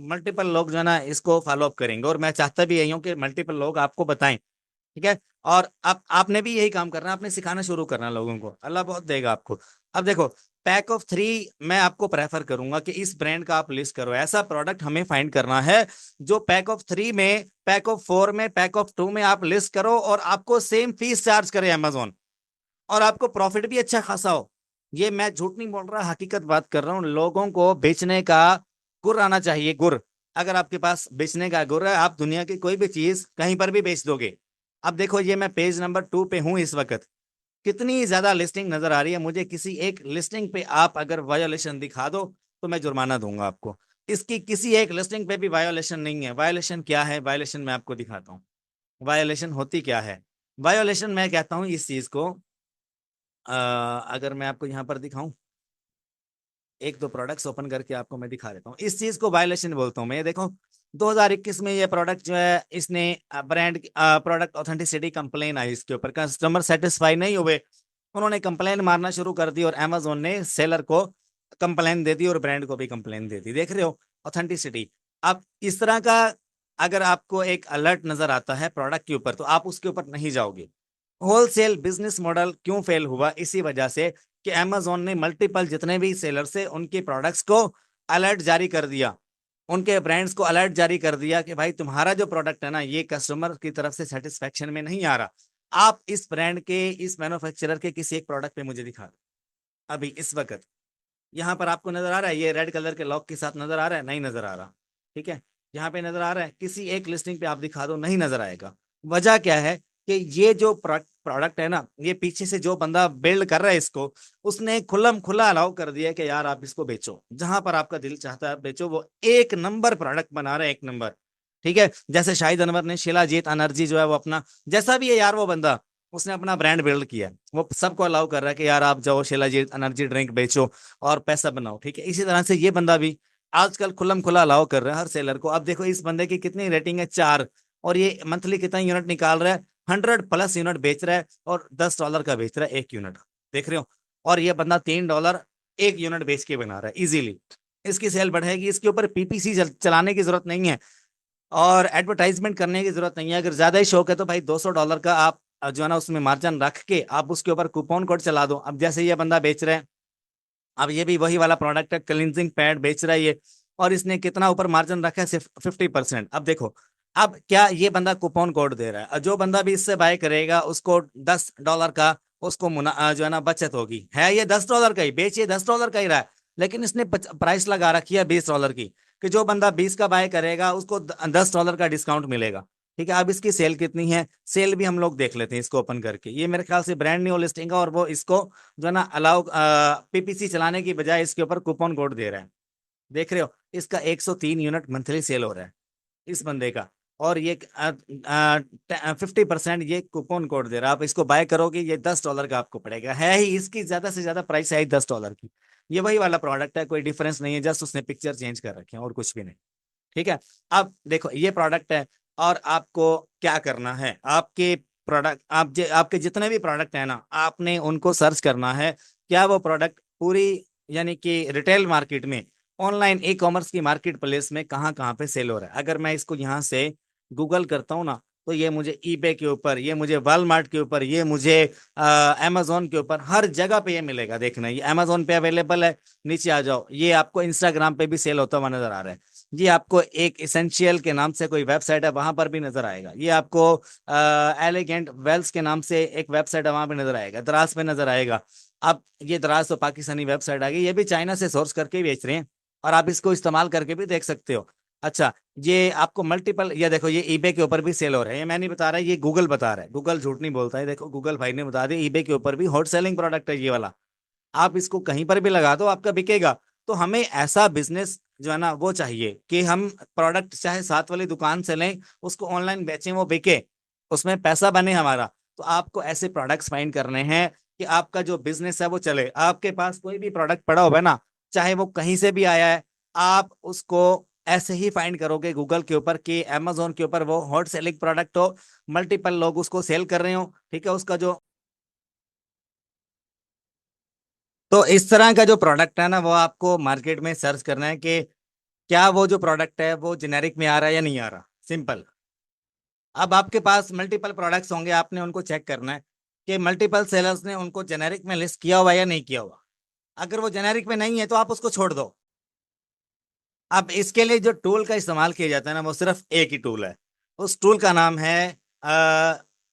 मल्टीपल लोग जो है ना इसको फॉलो अप करेंगे, और मैं चाहता भी यही हूँ कि मल्टीपल लोग आपको बताएं। ठीक है, और अब आपने भी यही काम करना है, आपने सिखाना शुरू करना है लोगों को, अल्लाह बहुत देगा आपको। अब देखो, पैक ऑफ 3 मैं आपको प्रेफर करूंगा कि इस ब्रांड का आप लिस्ट करो। ऐसा प्रोडक्ट हमें फाइंड करना है जो पैक ऑफ 3 में, पैक ऑफ 4 में, पैक ऑफ 2 में आप लिस्ट करो, और आपको सेम फीस चार्ज करे अमेजोन, और आपको प्रॉफिट भी अच्छा खासा हो। ये मैं झूठ नहीं बोल रहा, हकीकत बात कर रहा हूँ। लोगों को बेचने का गुर आना चाहिए, गुर। अगर आपके पास बेचने का गुर है, आप दुनिया की कोई भी चीज कहीं पर भी बेच दोगे। अब देखो ये मैं पेज नंबर 2 पे हूं इस वक्त, कितनी ज्यादा लिस्टिंग नजर आ रही है मुझे। किसी एक लिस्टिंग पे आप अगर वायोलेशन दिखा दो तो मैं जुर्माना दूंगा आपको। इसकी किसी एक लिस्टिंग पे भी वायोलेशन नहीं है। वायोलेशन क्या है, वायोलेशन मैं आपको दिखाता हूँ। वायोलेशन होती क्या है? वायोलेशन मैं कहता हूँ इस चीज को, अगर मैं आपको यहाँ पर दिखाऊं, एक दो प्रोडक्ट्स ओपन करके आपको मैं दिखा देता हूँ। इस चीज को वायलेशन बोलता हूँ मैं। ये देखो 2021 में ये प्रोडक्ट जो है, इसने ब्रांड प्रोडक्ट ऑथेंटिसिटी कंप्लेन आई इसके ऊपर, कस्टमर सेटिस्फाई नहीं हुए, उन्होंने कंप्लेन मारना शुरू कर दी और अमेजोन ने सेलर को कंप्लेन दे दी और ब्रांड को भी कंप्लेन दे दी। देख रहे हो ऑथेंटिसिटी। अब इस तरह का अगर आपको एक अलर्ट नजर आता है प्रोडक्ट के ऊपर तो आप उसके ऊपर नहीं जाओगे। होलसेल बिजनेस मॉडल क्यों फेल हुआ? इसी वजह से कि अमेजोन ने मल्टीपल जितने भी सेलर से उनके प्रोडक्ट्स को अलर्ट जारी कर दिया, उनके ब्रांड्स को अलर्ट जारी कर दिया कि भाई तुम्हारा जो प्रोडक्ट है ना ये कस्टमर की तरफ से सेटिस्फेक्शन में नहीं आ रहा, आप इस ब्रांड के इस मैन्युफैक्चरर के किसी एक प्रोडक्ट पे मुझे दिखा दो। अभी इस वक्त यहाँ पर आपको नजर आ रहा है, ये रेड कलर के लॉक के साथ नजर आ रहा है? नहीं नजर आ रहा। ठीक है, यहाँ पे नजर आ रहा है? किसी एक लिस्टिंग पे आप दिखा दो, नहीं नजर आएगा। वजह क्या है कि ये जो प्रोडक्ट है ना, ये पीछे से जो बंदा बिल्ड कर रहा है इसको, उसने खुल्लम खुला अलाउ कर दिया कि यार आप इसको बेचो, जहां पर आपका दिल चाहता है आप बेचो। वो एक नंबर प्रोडक्ट बना रहा है, एक नंबर। ठीक है, जैसे शाहिद अनवर ने शिलाजीत एनर्जी जो है वो अपना, जैसा भी है यार वो बंदा, उसने अपना ब्रांड बिल्ड किया है, वो सबको अलाउ कर रहा है कि यार आप जाओ शिलाजीत एनर्जी ड्रिंक बेचो और पैसा बनाओ। ठीक है, इसी तरह से ये बंदा भी आजकल खुल्लम खुला अलाउ कर रहा है हर सेलर को। अब देखो इस बंदे की कितनी रेटिंग है, 4, और ये मंथली कितना यूनिट निकाल रहा है, 100+ यूनिट बेच रहा है और $10 का बेच रहा है एक यूनिट। देख रहे हो? और ये बंदा $3 एक यूनिट बेच के बना रहा है इजीली। इसकी सेल बढ़ेगी, इसके ऊपर पीपीसी चलाने की जरूरत नहीं है और एडवर्टाइजमेंट करने की जरूरत नहीं है। अगर ज्यादा ही शौक है तो भाई $200 का आप जो है ना उसमें मार्जिन रख के आप उसके ऊपर कूपन कोड चला दो। अब जैसे ये बंदा बेच रहा है, अब ये भी वही वाला प्रोडक्ट है, क्लिनजिंग पैड बेच रहा है ये, और इसने कितना ऊपर मार्जिन रखा है? सिर्फ 50%। अब देखो, अब क्या ये बंदा कूपन कोड दे रहा है, और जो बंदा भी इससे बाय करेगा उसको $10 का उसको जो है ना बचत होगी। है ये $10 का ही, बेचिए $10 का ही रहा है, लेकिन इसने प्राइस लगा रखी है $20 की, कि जो बंदा 20 का बाय करेगा उसको $10 का डिस्काउंट मिलेगा। ठीक है, अब इसकी सेल कितनी है, सेल भी हम लोग देख लेते हैं इसको ओपन करके। ये मेरे ख्याल से ब्रांड न्यू लिस्टिंग है और वो इसको जो है ना अलाउ पीपीसी चलाने की बजाय इसके ऊपर कूपन कोड दे रहा है। देख रहे हो, इसका 103 यूनिट मंथली सेल हो रहा है इस बंदे का, और ये 50% ये कूपन कोड दे रहा है। आप इसको बाय करोगे ये $10 का आपको पड़ेगा। है ही इसकी ज्यादा से ज्यादा प्राइस है ही $10 की। ये वही वाला प्रोडक्ट है, कोई डिफरेंस नहीं है, जस्ट उसने पिक्चर चेंज कर रखे हैं और कुछ भी नहीं। ठीक है, अब देखो ये प्रोडक्ट है और आपको क्या करना है, आपके प्रोडक्ट आपके जितने भी प्रोडक्ट है ना, आपने उनको सर्च करना है क्या वो प्रोडक्ट पूरी यानी कि रिटेल मार्केट में, ऑनलाइन ई कॉमर्स की मार्केट प्लेस में कहाँ कहाँ पे सेल हो रहा है। अगर मैं इसको यहाँ से गूगल करता हूँ ना, तो ये मुझे ईबे के ऊपर, ये मुझे वॉलमार्ट के ऊपर, ये मुझे अमेजोन के ऊपर, हर जगह पे ये मिलेगा। देखना ये अमेजोन पे अवेलेबल है, नीचे आ जाओ, ये आपको इंस्टाग्राम पे भी सेल होता हुआ नजर आ रहा है। ये आपको एक इसेंशियल के नाम से कोई वेबसाइट है वहां पर भी नजर आएगा। ये आपको एलिगेंट वेल्स के नाम से एक वेबसाइट है वहां पे नजर आएगा, दराज पे नजर आएगा। अब ये दराज तो पाकिस्तानी वेबसाइट आ गई, ये भी चाइना से सोर्स करके बेच रहे हैं और आप इसको इस्तेमाल करके भी देख सकते हो। अच्छा, ये आपको मल्टीपल, ये देखो ये ईबे के ऊपर भी सेल हो रहा है, ये मैं नहीं बता रहा, ये गूगल बता रहा है, गूगल झूठ नहीं बोलता है। देखो गूगल भाई ने बता दिया ईबे के ऊपर भी हॉट सेलिंग प्रोडक्ट है ये वाला, आप इसको कहीं पर भी लगा दो आपका बिकेगा। तो हमें ऐसा बिजनेस जो है ना वो चाहिए कि हम प्रोडक्ट चाहे साथ वाली दुकान से लें, उसको ऑनलाइन बेचें, वो बिके, उसमें पैसा बने हमारा। तो आपको ऐसे प्रोडक्ट्स फाइंड करने हैं कि आपका जो बिजनेस है वो चले। आपके पास कोई भी प्रोडक्ट पड़ा हुआ है ना, चाहे वो कहीं से भी आया है, आप उसको ऐसे ही फाइंड करोगे गूगल के ऊपर कि अमेजोन के ऊपर वो हॉट सेलिंग प्रोडक्ट हो, मल्टीपल लोग उसको सेल कर रहे हो। ठीक है, उसका जो, तो इस तरह का जो प्रोडक्ट है ना वो आपको मार्केट में सर्च करना है कि क्या वो जो प्रोडक्ट है वो जेनेरिक में आ रहा है या नहीं आ रहा, सिंपल। अब आपके पास मल्टीपल प्रोडक्ट्स होंगे, आपने उनको चेक करना है कि मल्टीपल सेलर्स ने उनको जेनेरिक में लिस्ट किया हुआ है या नहीं किया हुआ। अगर वो जेनेरिक में नहीं है तो आप उसको छोड़ दो। अब इसके लिए जो टूल का इस्तेमाल किया जाता है ना वो सिर्फ एक ही टूल है, उस टूल का नाम है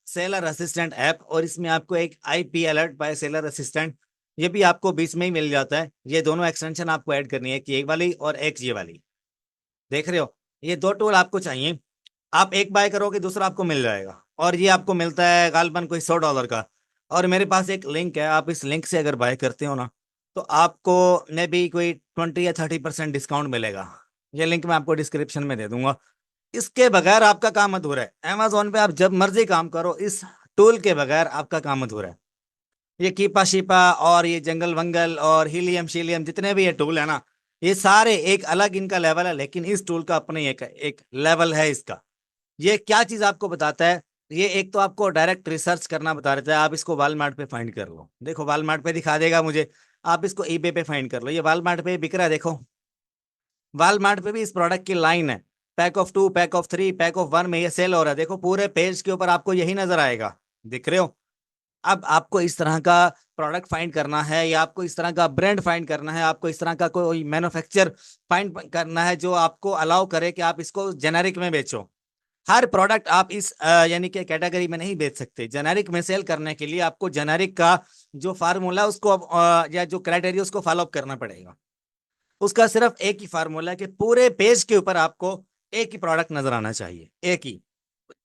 सेलर असिस्टेंट ऐप, और इसमें आपको एक IP alert by seller assistant, ये भी आपको बीच में ही मिल जाता है। ये दोनों एक्सटेंशन आपको ऐड करनी है, एक ये वाली और एक ये वाली। देख रहे हो, ये दो टूल आपको चाहिए। आप एक बाय करोगे दूसरा आपको मिल जाएगा, और ये आपको मिलता है गालबन कोई $100 का। और मेरे पास एक लिंक है, आप इस लिंक से अगर बाय करते हो ना, तो आपको मे भी कोई 20 या 30% डिस्काउंट मिलेगा। ये लिंक मैं आपको डिस्क्रिप्शन में दे दूंगा। इसके बगैर आपका काम अधूरा है। अमेजोन पे आप जब मर्जी काम करो, इस टूल के बगैर आपका काम अधूरा है। ये कीपा शीपा और ये जंगल वंगल और हीलियम शीलियम जितने भी ये टूल है ना, ये सारे एक अलग इनका लेवल है, लेकिन इस टूल का अपने एक लेवल है इसका। ये क्या चीज आपको बताता है? ये एक तो आपको डायरेक्ट रिसर्च करना बता देता है। आप इसको वालमार्ट पे फाइंड कर लो, देखो वालमार्ट पे दिखा देगा मुझे। आप इसको ईबे पे फाइंड कर लो, ये वालमार्ट पे बिक रहा है देखो। वालमार्ट पे भी इस प्रोडक्ट की लाइन है, pack of 2, pack of 3, pack of 1 में ये सेल हो रहा है। देखो पूरे पेज के ऊपर आपको यही नजर आएगा, दिख रहे हो? अब आपको इस तरह का प्रोडक्ट फाइंड करना है, या आपको इस तरह का ब्रांड फाइंड करना है, आपको इस तरह का कोई मैन्युफैक्चर फाइंड करना है जो आपको अलाउ करे कि आप इसको जेनेरिक में बेचो। हर प्रोडक्ट आप इस यानी कि कैटेगरी में नहीं बेच सकते। जेनेरिक में सेल करने के लिए आपको जेनेरिक का जो फार्मूला उसको या जो क्राइटेरिया उसको फॉलो अप करना पड़ेगा। उसका सिर्फ एक ही फार्मूला है कि पूरे पेज के ऊपर आपको एक ही प्रोडक्ट नजर आना चाहिए, एक ही।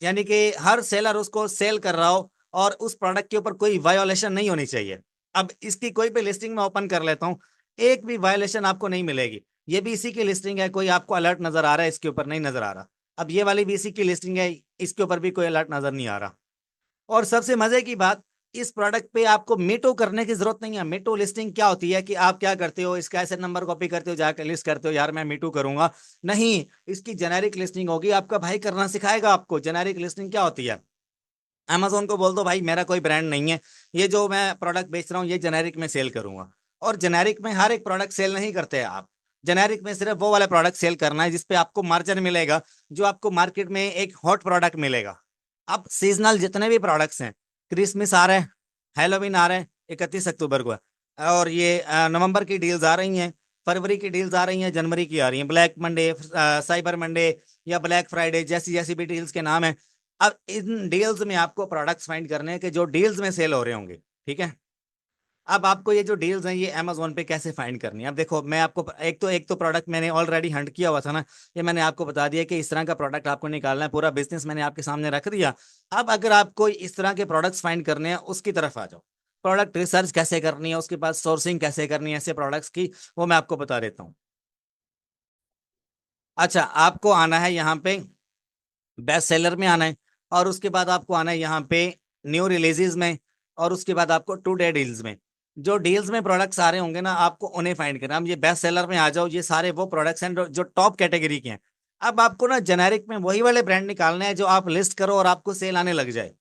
यानी कि हर सेलर उसको सेल कर रहा हो और उस प्रोडक्ट के ऊपर कोई वायोलेशन नहीं होनी चाहिए। अब इसकी कोई भी लिस्टिंग में ओपन कर लेता हूँ, एक भी वायोलेशन आपको नहीं मिलेगी। ये भी इसी की लिस्टिंग है, कोई आपको अलर्ट नजर आ रहा है इसके ऊपर? नहीं नजर आ रहा। अब ये वाली भी इसी की लिस्टिंग है, इसके ऊपर भी कोई अलर्ट नजर नहीं आ रहा। और सबसे मजे की बात, इस प्रोडक्ट पे आपको मीटू करने की जरूरत नहीं है। मीटू लिस्टिंग क्या होती है कि आप क्या करते हो, इसका ऐसे नंबर कॉपी करते हो, जाकर लिस्ट करते हो, यार मैं मीटू करूंगा। नहीं, इसकी जेनेरिक लिस्टिंग होगी, आपका भाई करना सिखाएगा आपको। जेनेरिक लिस्टिंग क्या होती है? अमेजोन को बोल दो भाई मेरा कोई ब्रांड नहीं है, ये जो मैं प्रोडक्ट बेच रहा हूँ ये जेनेरिक में सेल करूंगा। और जेनेरिक में हर एक प्रोडक्ट सेल नहीं करते हैं आप। जेनेरिक में सिर्फ वो वाला प्रोडक्ट सेल करना है जिसपे आपको मार्जिन मिलेगा, जो आपको मार्केट में एक हॉट प्रोडक्ट मिलेगा। अब सीजनल जितने भी प्रोडक्ट्स हैं, क्रिसमस आ रहे हैं, हेलोवीन आ रहे हैं 31 अक्टूबर को, और ये नवंबर की डील्स आ रही हैं, फरवरी की डील्स आ रही हैं, जनवरी की आ रही हैं, ब्लैक मंडे, साइबर मंडे या ब्लैक फ्राइडे, जैसी जैसी भी डील्स के नाम है। अब इन डील्स में आपको प्रोडक्ट्स फाइंड करने हैं कि जो डील्स में सेल हो रहे होंगे, ठीक है? अब आपको ये जो डील्स हैं ये अमेजोन पे कैसे फाइंड करनी है? अब देखो मैं आपको एक तो प्रोडक्ट मैंने ऑलरेडी हंट किया हुआ था ना, ये मैंने आपको बता दिया कि इस तरह का प्रोडक्ट आपको निकालना है, पूरा बिजनेस मैंने आपके सामने रख दिया। अब अगर आपको इस तरह के प्रोडक्ट्स फाइंड करने हैं, उसकी तरफ आ जाओ। प्रोडक्ट रिसर्च कैसे करनी है, उसके बाद सोर्सिंग कैसे करनी है ऐसे प्रोडक्ट्स की, वो मैं आपको बता देता हूँ। अच्छा, आपको आना है यहाँ पे बेस्ट सेलर में आना है, और उसके बाद आपको आना है यहाँ पे न्यू रिलीजेस में, और उसके बाद आपको टू डे डील्स में। जो डील्स में प्रोडक्ट्स आ रहे होंगे ना, आपको उन्हें फाइंड करना। अब ये बेस्ट सेलर में आ जाओ, ये सारे वो प्रोडक्ट्स हैं जो टॉप कैटेगरी के हैं। अब आपको ना जेनेरिक में वही वाले ब्रांड निकालने हैं जो आप लिस्ट करो और आपको सेल आने लग जाए।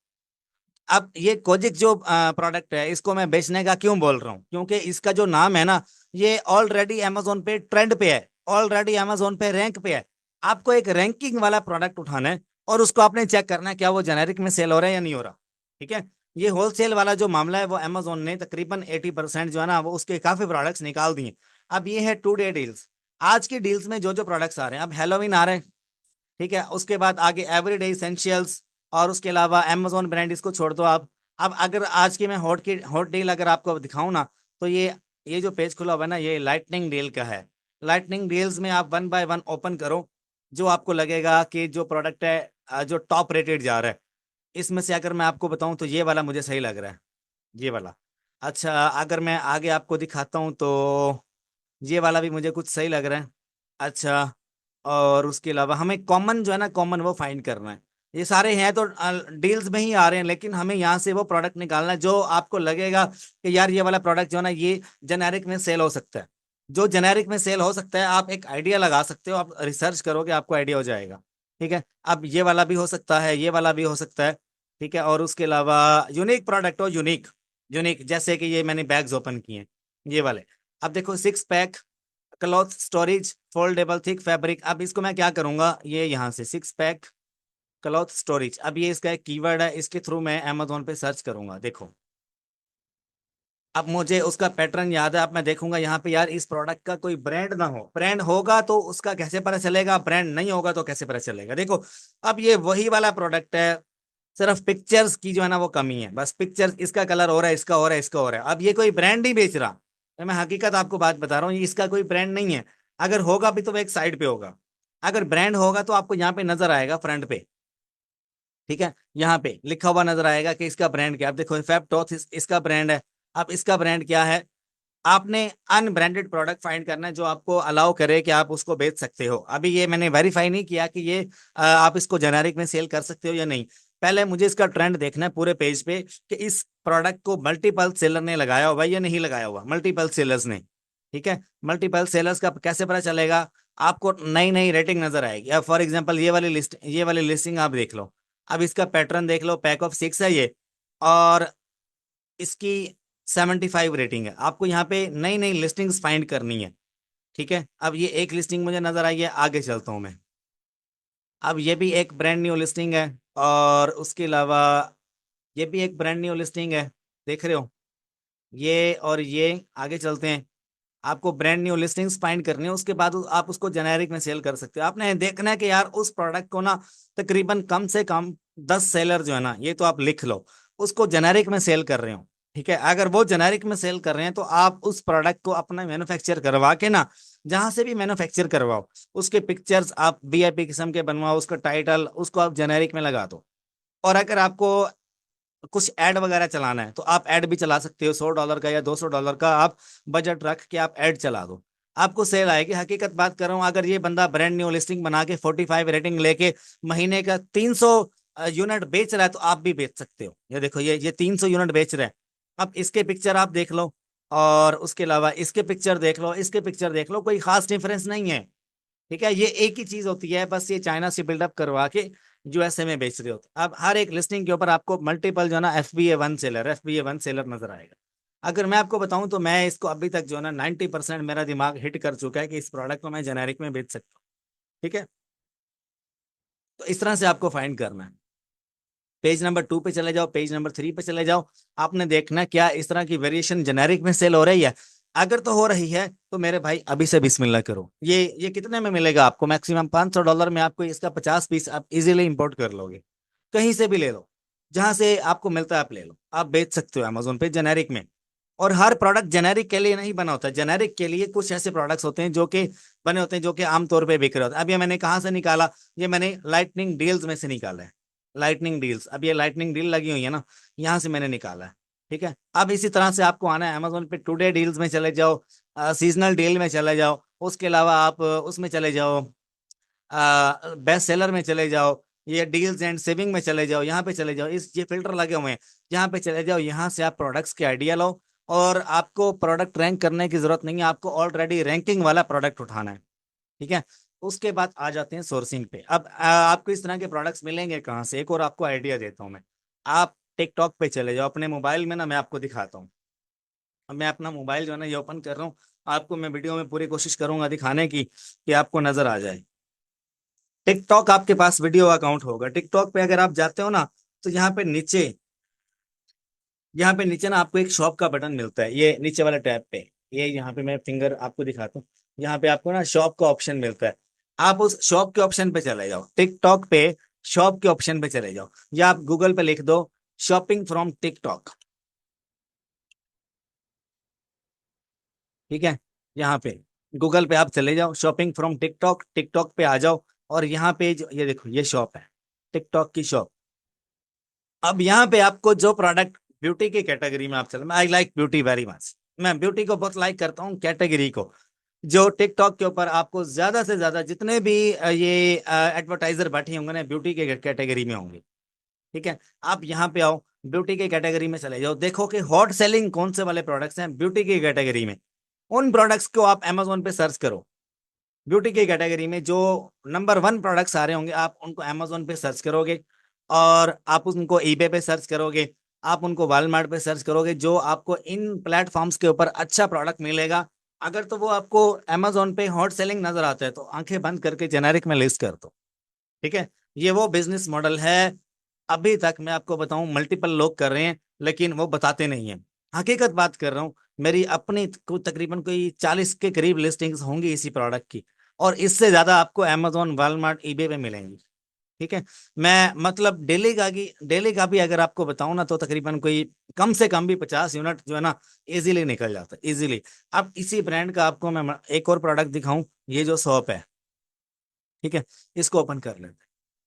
अब ये कोजिक जो प्रोडक्ट है, इसको मैं बेचने का क्यों बोल रहा हूँ? क्योंकि इसका जो नाम है ना, ये ऑलरेडी अमेजोन पे ट्रेंड पे है, ऑलरेडी अमेजोन पे रैंक पे है। आपको एक रैंकिंग वाला प्रोडक्ट उठाना है और उसको आपने चेक करना है क्या वो जेनेरिक में सेल हो रहा है या नहीं हो रहा। ठीक है? ये होलसेल वाला जो मामला है वो अमेजोन ने तकरीबन 80% जो है ना वो उसके काफी प्रोडक्ट्स निकाल दिए। अब ये है टू डे डील्स। आज की डील्स में जो जो प्रोडक्ट्स आ रहे हैं, अब हेलोविन आ रहे हैं, ठीक है, उसके बाद आगे एवरीडे इसेंशियल्स, और उसके अलावा अमेजोन ब्रांड, इसको छोड़ दो आप। अब अगर आज की मैं हॉट डील अगर आपको दिखाऊं ना, तो ये जो पेज खुला हुआ है ना, ये लाइटनिंग डील का है। लाइटनिंग डील्स में आप वन बाय वन ओपन करो, जो आपको लगेगा कि जो प्रोडक्ट है जो टॉप रेटेड जा रहा है, इसमें से अगर मैं आपको बताऊं तो ये वाला मुझे सही लग रहा है, ये वाला। अच्छा, अगर मैं आगे आपको दिखाता हूँ तो ये वाला भी मुझे कुछ सही लग रहा है। अच्छा, और उसके अलावा हमें कॉमन जो है ना, कॉमन वो फाइंड करना है। ये सारे हैं तो डील्स में ही आ रहे हैं, लेकिन हमें यहाँ से वो प्रोडक्ट निकालना है जो आपको लगेगा कि यार ये वाला प्रोडक्ट जो है ना ये जेनेरिक में सेल हो सकता है। जो जेनेरिक में सेल हो सकता है, आप एक आइडिया लगा सकते हो, आप रिसर्च करोगे आपको आइडिया हो जाएगा। ठीक है? अब ये वाला भी हो सकता है, ये वाला भी हो सकता है। ठीक है? और उसके अलावा यूनिक प्रोडक्ट हो, यूनिक यूनिक, जैसे कि ये मैंने बैग्स ओपन किए हैं, ये वाले। अब देखो 6 pack cloth storage foldable thick fabric. अब इसको मैं क्या करूंगा, ये यहाँ से 6 पैक क्लॉथ स्टोरेज, अब ये इसका एक कीवर्ड है, इसके थ्रू मैं अमेजोन पे सर्च करूंगा। देखो अब मुझे उसका पैटर्न याद है। अब मैं देखूंगा यहाँ पे, यार इस प्रोडक्ट का कोई ब्रांड ना हो, ब्रांड होगा तो उसका कैसे पता चलेगा, ब्रांड नहीं होगा तो कैसे पता चलेगा। देखो अब ये वही वाला प्रोडक्ट है, सिर्फ पिक्चर्स की जो है ना वो कमी है। बस पिक्चर्स, इसका कलर हो रहा है, इसका हो रहा है, इसका हो रहा है। अब ये कोई ब्रांड नहीं बेच रहा, तो मैं हकीकत आपको बात बता रहा हूँ, ये इसका कोई ब्रांड नहीं है। अगर होगा भी तो वो एक साइड पे होगा, अगर ब्रांड होगा तो आपको यहाँ पे नजर आएगा फ्रंट पे। ठीक है, यहाँ पे लिखा हुआ नजर आएगा कि इसका ब्रांड क्या है। आप देखो फेबटॉस इसका ब्रांड है। अब इसका ब्रांड क्या है, आपने अनब्रांडेड प्रोडक्ट फाइंड करना है जो आपको अलाउ करे कि आप उसको बेच सकते हो। अभी ये मैंने वेरीफाई नहीं किया कि ये आप इसको जेनेरिक में सेल कर सकते हो या नहीं। पहले मुझे इसका ट्रेंड देखना है पूरे पेज पे कि इस प्रोडक्ट को मल्टीपल सेलर ने लगाया हुआ या नहीं लगाया हुआ, मल्टीपल सेलर्स ने। ठीक है, मल्टीपल सेलर्स का कैसे पता चलेगा, आपको नई नई रेटिंग नजर आएगी। अब फॉर एग्जांपल ये वाली लिस्टिंग आप देख लो। अब इसका पैटर्न देख लो, पैक ऑफ 6 है ये, और इसकी 75 रेटिंग है। आपको यहाँ पे नई नई लिस्टिंग्स फाइंड करनी है। ठीक है, अब ये एक लिस्टिंग मुझे नजर आई है, आगे चलता हूँ मैं। अब ये भी एक ब्रांड न्यू लिस्टिंग है, और उसके अलावा ये भी एक ब्रांड न्यू लिस्टिंग है, देख रहे हो ये और ये। आगे चलते हैं, आपको ब्रांड न्यू लिस्टिंग्स फाइंड करनी है, उसके बाद आप उसको जेनेरिक में सेल कर सकते हो। आपने देखना है कि यार उस प्रोडक्ट को ना तकरीबन कम से कम 10 सेलर जो है ना, ये तो आप लिख लो, उसको जेनेरिक में सेल कर रहे हो। ठीक है, अगर वो जेनेरिक में सेल कर रहे हैं तो आप उस प्रोडक्ट को अपना मैन्युफैक्चर करवा के ना, जहां से भी मैन्युफैक्चर करवाओ, उसके पिक्चर्स आप वीआईपी किस्म के बनवाओ, उसका टाइटल उसको आप जेनेरिक में लगा दो। और अगर आपको कुछ ऐड वगैरह चलाना है तो आप ऐड भी चला सकते हो, $100 का या $200 का आप बजट रख के आप ऐड चला दो, आपको सेल आएगी। हकीकत बात कर रहा हूँ, अगर ये बंदा ब्रांड न्यू लिस्टिंग बना के 45 रेटिंग लेके महीने का 300 यूनिट बेच रहा है तो आप भी बेच सकते हो। ये देखो ये 300 यूनिट बेच रहे हैं। अब इसके पिक्चर आप देख लो, और उसके अलावा इसके पिक्चर देख लो, इसके पिक्चर देख लो, कोई खास डिफरेंस नहीं है। ठीक है, ये एक ही चीज होती है, बस ये चाइना से बिल्डअप करवा के यूएसए में बेच रहे होते हैं। अब हर एक लिस्टिंग के ऊपर आपको मल्टीपल जो है ना एफ बी ए वन सेलर नजर आएगा। अगर मैं आपको बताऊं तो मैं इसको अभी तक जो है ना 90% मेरा दिमाग हिट कर चुका है कि इस प्रोडक्ट को मैं जेनेरिक में बेच सकता हूँ। ठीक है, तो इस तरह से आपको फाइंड करना है। पेज नंबर 2 पे चले जाओ, पेज नंबर 3 पे चले जाओ। आपने देखना क्या इस तरह की वेरिएशन जेनेरिक में सेल हो रही है। अगर तो हो रही है तो मेरे भाई अभी से बिस्मिल्लाह करो। ये कितने में मिलेगा आपको, मैक्सिमम $500 में आपको इसका 50 पीस आप इजीली इंपोर्ट कर लोगे, कहीं से भी ले लो, जहां से आपको मिलता है आप ले लो, आप बेच सकते हो अमेजोन पे जेनेरिक में। और हर प्रोडक्ट जेनेरिक के लिए नहीं बना होता, जेनेरिक के लिए कुछ ऐसे प्रोडक्ट्स होते हैं जो कि बने होते हैं, जो कि आमतौर पे बिक रहे होते हैं। अब ये मैंने कहाँ से निकाला, ये मैंने लाइटनिंग डील्स में से निकाला है। लाइटनिंग डील्स, अब ये लाइटनिंग डील लगी हुई है ना, यहाँ से मैंने निकाला है। ठीक है, अब इसी तरह से आपको आना है अमेजोन पे, टुडे डील्स में चले जाओ, सीजनल डील में चले जाओ, उसके अलावा आप उसमें चले जाओ, बेस्ट सेलर में चले जाओ, ये डील्स एंड सेविंग में चले जाओ, यहाँ पे चले जाओ, इस ये फिल्टर लगे हुए हैं, यहाँ पे चले जाओ, यहाँ से आप प्रोडक्ट्स के आइडिया लो। और आपको प्रोडक्ट रैंक करने की जरूरत नहीं है, आपको ऑलरेडी रैंकिंग वाला प्रोडक्ट उठाना है। ठीक है, उसके बाद आ जाते हैं सोर्सिंग पे। अब आपको इस तरह के प्रोडक्ट्स मिलेंगे कहाँ से, एक और आपको आइडिया देता हूँ मैं। आप टिकटॉक पे चले जाओ अपने मोबाइल में ना, मैं आपको दिखाता हूँ। अब मैं अपना मोबाइल जो है ना ये ओपन कर रहा हूँ, आपको मैं वीडियो में पूरी कोशिश करूंगा दिखाने की कि आपको नजर आ जाए। टिकटॉक आपके पास वीडियो अकाउंट होगा, टिकटॉक पे अगर आप जाते हो ना, तो यहाँ पे नीचे ना आपको एक शॉप का बटन मिलता है, ये नीचे वाला टैब पे, ये यहाँ पे मैं फिंगर आपको दिखाता हूँ। यहाँ पे आपको ना शॉप का ऑप्शन मिलता है, आप उस शॉप के ऑप्शन पे चले जाओ, टिकटॉक पे शॉप के ऑप्शन पे चले जाओ, या आप गूगल पे लिख दो शॉपिंग फ्रॉम टिकटॉक। ठीक है, यहाँ पे गूगल पे आप चले जाओ, शॉपिंग फ्रॉम टिकटॉक, टिकटॉक पे आ जाओ, और यहाँ पे ये देखो ये शॉप है, टिकटॉक की शॉप। अब यहाँ पे आपको जो प्रोडक्ट ब्यूटी की कैटेगरी में आप चल, I like beauty very much, मैं ब्यूटी को बहुत लाइक करता हूँ कैटेगरी को। जो टिकटॉक के ऊपर आपको ज्यादा से ज्यादा जितने भी ये एडवर्टाइजर बैठे होंगे ना, ब्यूटी के कैटेगरी में होंगे। ठीक है, आप यहाँ पे आओ, ब्यूटी के कैटेगरी में चले जाओ, देखो कि हॉट सेलिंग कौन से वाले प्रोडक्ट्स हैं ब्यूटी की कैटेगरी में। उन प्रोडक्ट्स को आप अमेजोन पे सर्च करो, ब्यूटी की कैटेगरी में जो नंबर 1 प्रोडक्ट्स आ रहे होंगे आप उनको अमेजोन पे सर्च करोगे, और आप उनको ईबे पे सर्च करोगे, आप उनको वॉलमार्ट पे सर्च करोगे, जो आपको इन प्लेटफॉर्म्स के ऊपर अच्छा प्रोडक्ट मिलेगा। अगर तो वो आपको अमेजोन पे हॉट सेलिंग नजर आता है तो आंखें बंद करके जेनेरिक में लिस्ट कर दो। ठीक है, ये वो बिजनेस मॉडल है। अभी तक मैं आपको बताऊं मल्टीपल लोग कर रहे हैं, लेकिन वो बताते नहीं है। हकीकत बात कर रहा हूं, मेरी अपनी को तकरीबन कोई 40 के करीब लिस्टिंग्स होंगी इसी प्रोडक्ट की, और इससे ज्यादा आपको अमेजोन वॉलमार्ट ईबे पे मिलेंगी। ठीक है, मैं मतलब डेली का भी अगर आपको बताऊं ना, तो तकरीबन कोई कम से कम भी 50 यूनिट जो है ना इजीली निकल जाता है, इजीली। अब इसी ब्रांड का आपको मैं एक और प्रोडक्ट दिखाऊं, ये जो शॉप है, ठीक है, इसको ओपन कर लेते हैं।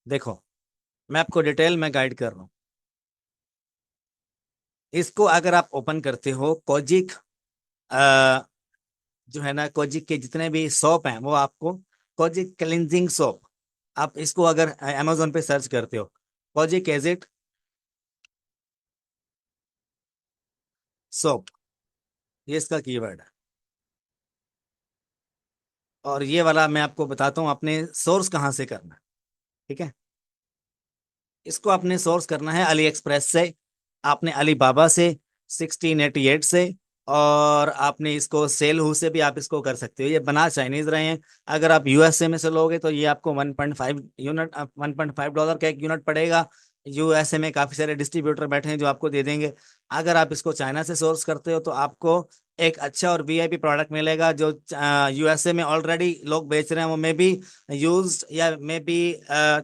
देखो, मैं आपको डिटेल में गाइड कर रहा हूँ। इसको अगर आप ओपन करते हो, कोजिक जो है ना, कोजिक के जितने भी सोप हैं वो आपको, कोजिक क्लिनजिंग सोप, आप इसको अगर अमेजोन पे सर्च करते हो, कोजिक एजिड सोप, ये इसका कीवर्ड है। और ये वाला मैं आपको बताता हूँ अपने सोर्स कहाँ से करना है। ठीक है, इसको आपने सोर्स करना है अली एक्सप्रेस से, आपने अलीबाबा से, 1688 से, और आपने इसको सेल हु से भी आप इसको कर सकते हो। ये बना चाइनीज रहे हैं। अगर आप यूएसए में से लोगे तो ये आपको 1.5 यूनिट, $1.5 का एक यूनिट पड़ेगा। यूएसए में काफी सारे डिस्ट्रीब्यूटर बैठे हैं जो आपको दे देंगे। अगर आप इसको चाइना से सोर्स करते हो तो आपको एक अच्छा और वीआईपी प्रोडक्ट मिलेगा जो यूएसए में ऑलरेडी लोग बेच रहे हैं, वो मे बी यूज्ड या may be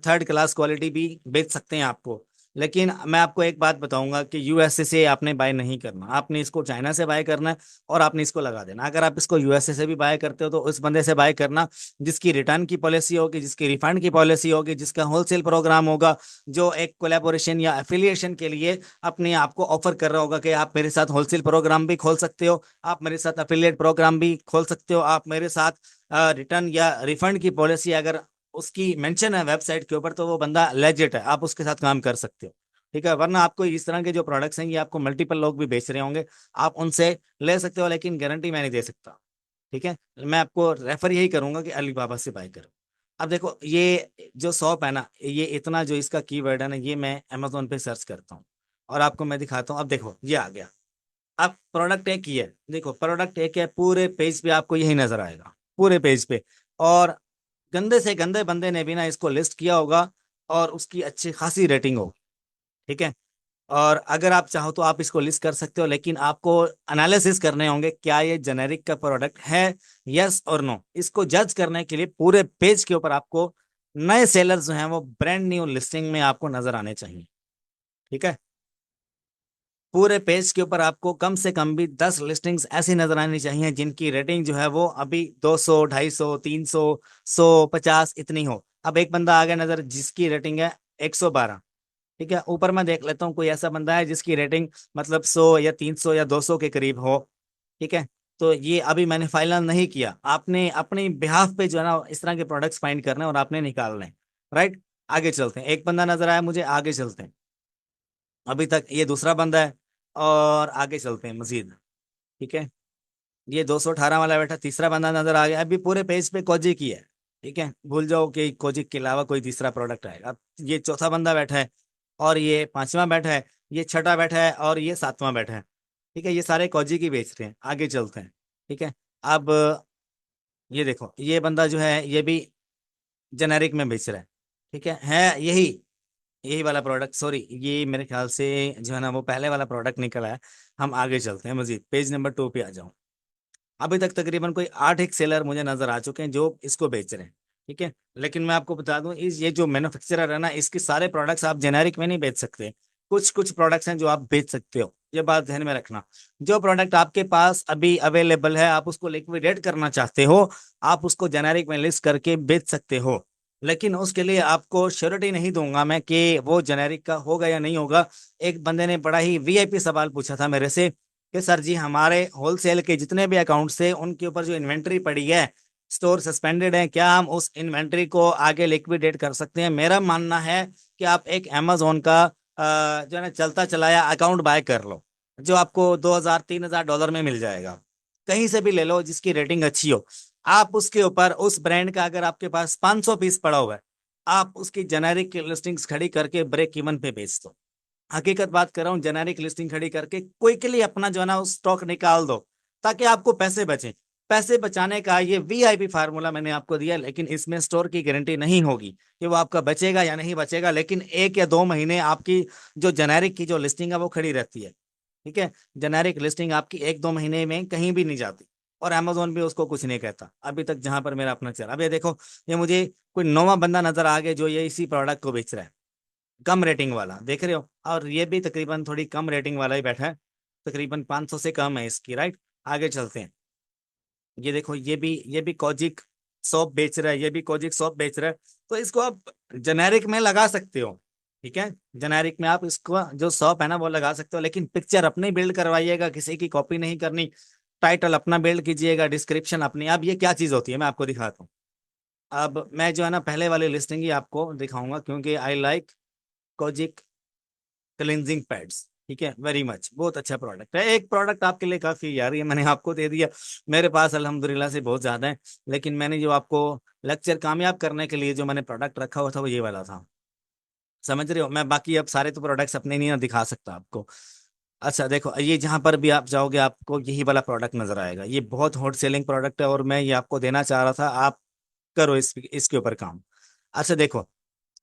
third class quality भी बेच सकते हैं आपको। लेकिन मैं आपको एक बात बताऊंगा कि यूएसए से आपने बाय नहीं करना, आपने इसको चाइना से बाय करना है और आपने इसको लगा देना। अगर आप इसको यूएसए से भी बाय करते हो तो उस बंदे से बाय करना जिसकी रिटर्न की पॉलिसी होगी, जिसकी रिफंड की पॉलिसी होगी, जिसका होलसेल प्रोग्राम होगा, जो एक कोलैबोरेशन या एफिलिएशन के लिए अपने आप को ऑफर कर रहा होगा कि आप मेरे साथ होलसेल प्रोग्राम भी खोल सकते हो, आप मेरे साथ एफिलिएट प्रोग्राम भी खोल सकते हो, आप मेरे साथ रिटर्न या रिफंड की पॉलिसी अगर उसकी मेंशन है वेबसाइट के ऊपर तो वो बंदा लेजिट है, आप उसके साथ काम कर सकते हो। ठीक है, वरना आपको इस तरह के जो प्रोडक्ट्स हैं ये आपको मल्टीपल लोग भी बेच रहे होंगे, आप उनसे ले सकते हो, लेकिन गारंटी मैं नहीं दे सकता। ठीक है, मैं आपको रेफर यही करूंगा कि अलीबाबा से बाय करो। अब देखो ये जो शॉप है ना, ये इतना जो इसका कीवर्ड है ना, ये मैं अमेजोन पे सर्च करता हूँ और आपको मैं दिखाता हूँ। अब देखो ये आ गया। अब प्रोडक्ट एक ही है, देखो प्रोडक्ट एक है, पूरे पेज पे आपको यही नजर आएगा, पूरे पेज पे। और गंदे से गंदे बंदे ने भी ना इसको लिस्ट किया होगा और उसकी अच्छी खासी रेटिंग होगी। ठीक है, और अगर आप चाहो तो आप इसको लिस्ट कर सकते हो, लेकिन आपको एनालिसिस करने होंगे क्या ये जेनेरिक का प्रोडक्ट है, यस और नो। इसको जज करने के लिए पूरे पेज के ऊपर आपको नए सेलर्स जो हैं वो ब्रांड न्यू लिस्टिंग में आपको नजर आने चाहिए। ठीक है, पूरे पेज के ऊपर आपको कम से कम भी 10 लिस्टिंग्स ऐसी नजर आनी चाहिए जिनकी रेटिंग जो है वो अभी 200, 250, 300, 150 इतनी हो। अब एक बंदा आ गया नजर जिसकी रेटिंग है 112। ठीक है, ऊपर मैं देख लेता हूँ कोई ऐसा बंदा है जिसकी रेटिंग मतलब 100 या 300 या 200 के करीब हो। ठीक है, तो ये अभी मैंने फाइनल नहीं किया, आपने अपनी बिहाफ पे जो है ना इस तरह के प्रोडक्ट्स फाइंड करने हैं और आपने निकालने हैं। राइट, आगे चलते हैं, एक बंदा नजर आया मुझे, आगे चलते हैं। अभी तक ये दूसरा बंदा है, और आगे चलते हैं मजीद। ठीक है, ये 218 वाला बैठा, तीसरा बंदा नजर आ गया। अभी पूरे पेज पे कोजिक ही है। ठीक है, भूल जाओ कि कोजिक के अलावा कोई तीसरा प्रोडक्ट आएगा। अब ये चौथा बंदा बैठा है, और ये पांचवा बैठा है, ये छठा बैठा है, और ये सातवां बैठा है। ठीक है, ये सारे कोजिक ही बेच रहे हैं। आगे चलते हैं। ठीक है, अब ये देखो ये बंदा जो है ये भी जेनेरिक में बेच रहा है। ठीक है यही यही वाला प्रोडक्ट, सॉरी ये मेरे ख्याल से जो है ना वो पहले वाला प्रोडक्ट निकला है। हम आगे चलते हैं, मजीद पेज नंबर 2 पे आ जाओ। अभी तक तकरीबन कोई 8 एक सेलर मुझे नजर आ चुके हैं जो इसको बेच रहे हैं। ठीक है, लेकिन मैं आपको बता दूं इस ये जो मैन्युफैक्चरर है ना, इसके सारे प्रोडक्ट्स आप जेनेरिक में नहीं बेच सकते। कुछ कुछ प्रोडक्ट्स हैं जो आप बेच सकते हो, ये बात ध्यान में रखना। जो प्रोडक्ट आपके पास अभी अवेलेबल है, आप उसको लिक्विडेट करना चाहते हो, आप उसको जेनेरिक में लिस्ट करके बेच सकते हो। लेकिन उसके लिए आपको श्योरिटी नहीं दूंगा मैं कि वो जेनेरिक का होगा या नहीं होगा। एक बंदे ने बड़ा ही वीआईपी सवाल पूछा था मेरे से कि सर जी हमारे होलसेल के जितने भी अकाउंट्स थे उनके ऊपर जो इन्वेंट्री पड़ी है, स्टोर सस्पेंडेड है, क्या हम उस इन्वेंट्री को आगे लिक्विडेट कर सकते हैं? मेरा मानना है कि आप एक अमेजोन का जो है ना चलता चलाया अकाउंट बाय कर लो, जो आपको 2,000 3,000 डॉलर में मिल जाएगा। कहीं से भी ले लो जिसकी रेटिंग अच्छी हो। आप उसके ऊपर उस ब्रांड का अगर आपके पास 500 पीस पड़ा हुआ है, आप उसकी जेनेरिक लिस्टिंग्स खड़ी करके ब्रेक इवन पे बेच दो। हकीकत बात कर रहा हूँ, जेनेरिक लिस्टिंग खड़ी करके क्विकली अपना जो है ना उस स्टॉक निकाल दो, ताकि आपको पैसे बचे। पैसे बचाने का ये वीआईपी फार्मूला मैंने आपको दिया, लेकिन इसमें स्टोर की गारंटी नहीं होगी कि वो आपका बचेगा या नहीं बचेगा, लेकिन 1 या 2 महीने आपकी जो जेनेरिक की जो लिस्टिंग है वो खड़ी रहती है। ठीक है, जेनेरिक लिस्टिंग आपकी 1 2 महीने में कहीं भी नहीं जाती, और अमेजोन भी उसको कुछ नहीं कहता अभी तक, जहां पर मेरा अपना चला। अब ये देखो, ये मुझे कोई नौवां बंदा नजर आ गया जो ये इसी प्रोडक्ट को बेच रहा है, कम रेटिंग वाला, देख रहे हो, और ये भी तकरीबन थोड़ी कम रेटिंग वाला ही बैठा है, तकरीबन 500 से कम है इसकी। राइट, आगे चलते हैं। ये देखो ये भी कोजिक सोप बेच रहा है, ये भी कोजिक सोप बेच रहा है। तो इसको आप जेनेरिक में लगा सकते हो। ठीक है। जेनेरिक में आप इसको जो शॉप है ना वो लगा सकते हो, लेकिन पिक्चर अपनी बिल्ड करवाइएगा, किसी की कॉपी नहीं करनी। टाइटल अपना बिल्ड कीजिएगा, डिस्क्रिप्शन अपनी। अब ये क्या चीज होती है मैं आपको दिखाता हूँ। अब मैं जो है ना पहले वाली लिस्टिंग ही आपको दिखाऊंगा, क्योंकि I like kojic cleansing pads. ठीक है, वेरी मच, बहुत अच्छा प्रोडक्ट है। एक प्रोडक्ट आपके लिए काफी है यार, ये मैंने आपको दे दिया। मेरे पास अल्हम्दुलिल्लाह से बहुत ज्यादा है, लेकिन मैंने जो आपको लेक्चर कामयाब करने के लिए जो मैंने प्रोडक्ट रखा हुआ था वो ये वाला था। समझ रहे हो? मैं बाकी अब सारे तो प्रोडक्ट्स अपने नहीं ना दिखा सकता आपको। अच्छा देखो, ये जहां पर भी आप जाओगे आपको यही वाला प्रोडक्ट नजर आएगा। ये बहुत हॉट सेलिंग प्रोडक्ट है, और मैं ये आपको देना चाह रहा था। आप करो इसके ऊपर काम। अच्छा देखो,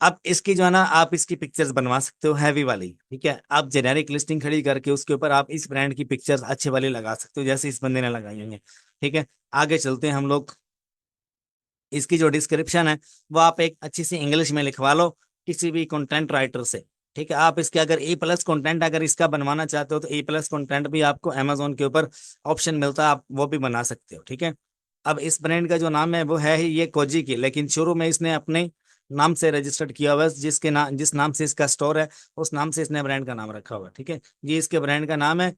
अब इसकी जो है ना आप इसकी पिक्चर्स बनवा सकते हो हैवी वाली। ठीक है, आप जेनेरिक लिस्टिंग खड़ी करके उसके ऊपर आप इस ब्रांड की पिक्चर्स अच्छे वाली लगा सकते हो, जैसे इस बंदे ने लगाई हुई है। ठीक है, आगे चलते हैं हम लोग। इसकी जो डिस्क्रिप्शन है वो आप एक अच्छी सी इंग्लिश में लिखवा लो किसी भी कंटेंट राइटर से। ठीक है, आप इसके अगर ए प्लस कंटेंट अगर इसका बनवाना चाहते हो तो ए प्लस कंटेंट भी आपको अमेजोन के ऊपर ऑप्शन मिलता है, आप वो भी बना सकते हो। ठीक है, अब इस ब्रांड का जो नाम है वो है ही ये कोजी की, लेकिन शुरू में इसने अपने नाम से रजिस्टर्ड किया हुआ है। जिस नाम से इसका स्टोर है उस नाम से इसने ब्रांड का नाम रखा हुआ है। ठीक है, ये इसके ब्रांड का नाम है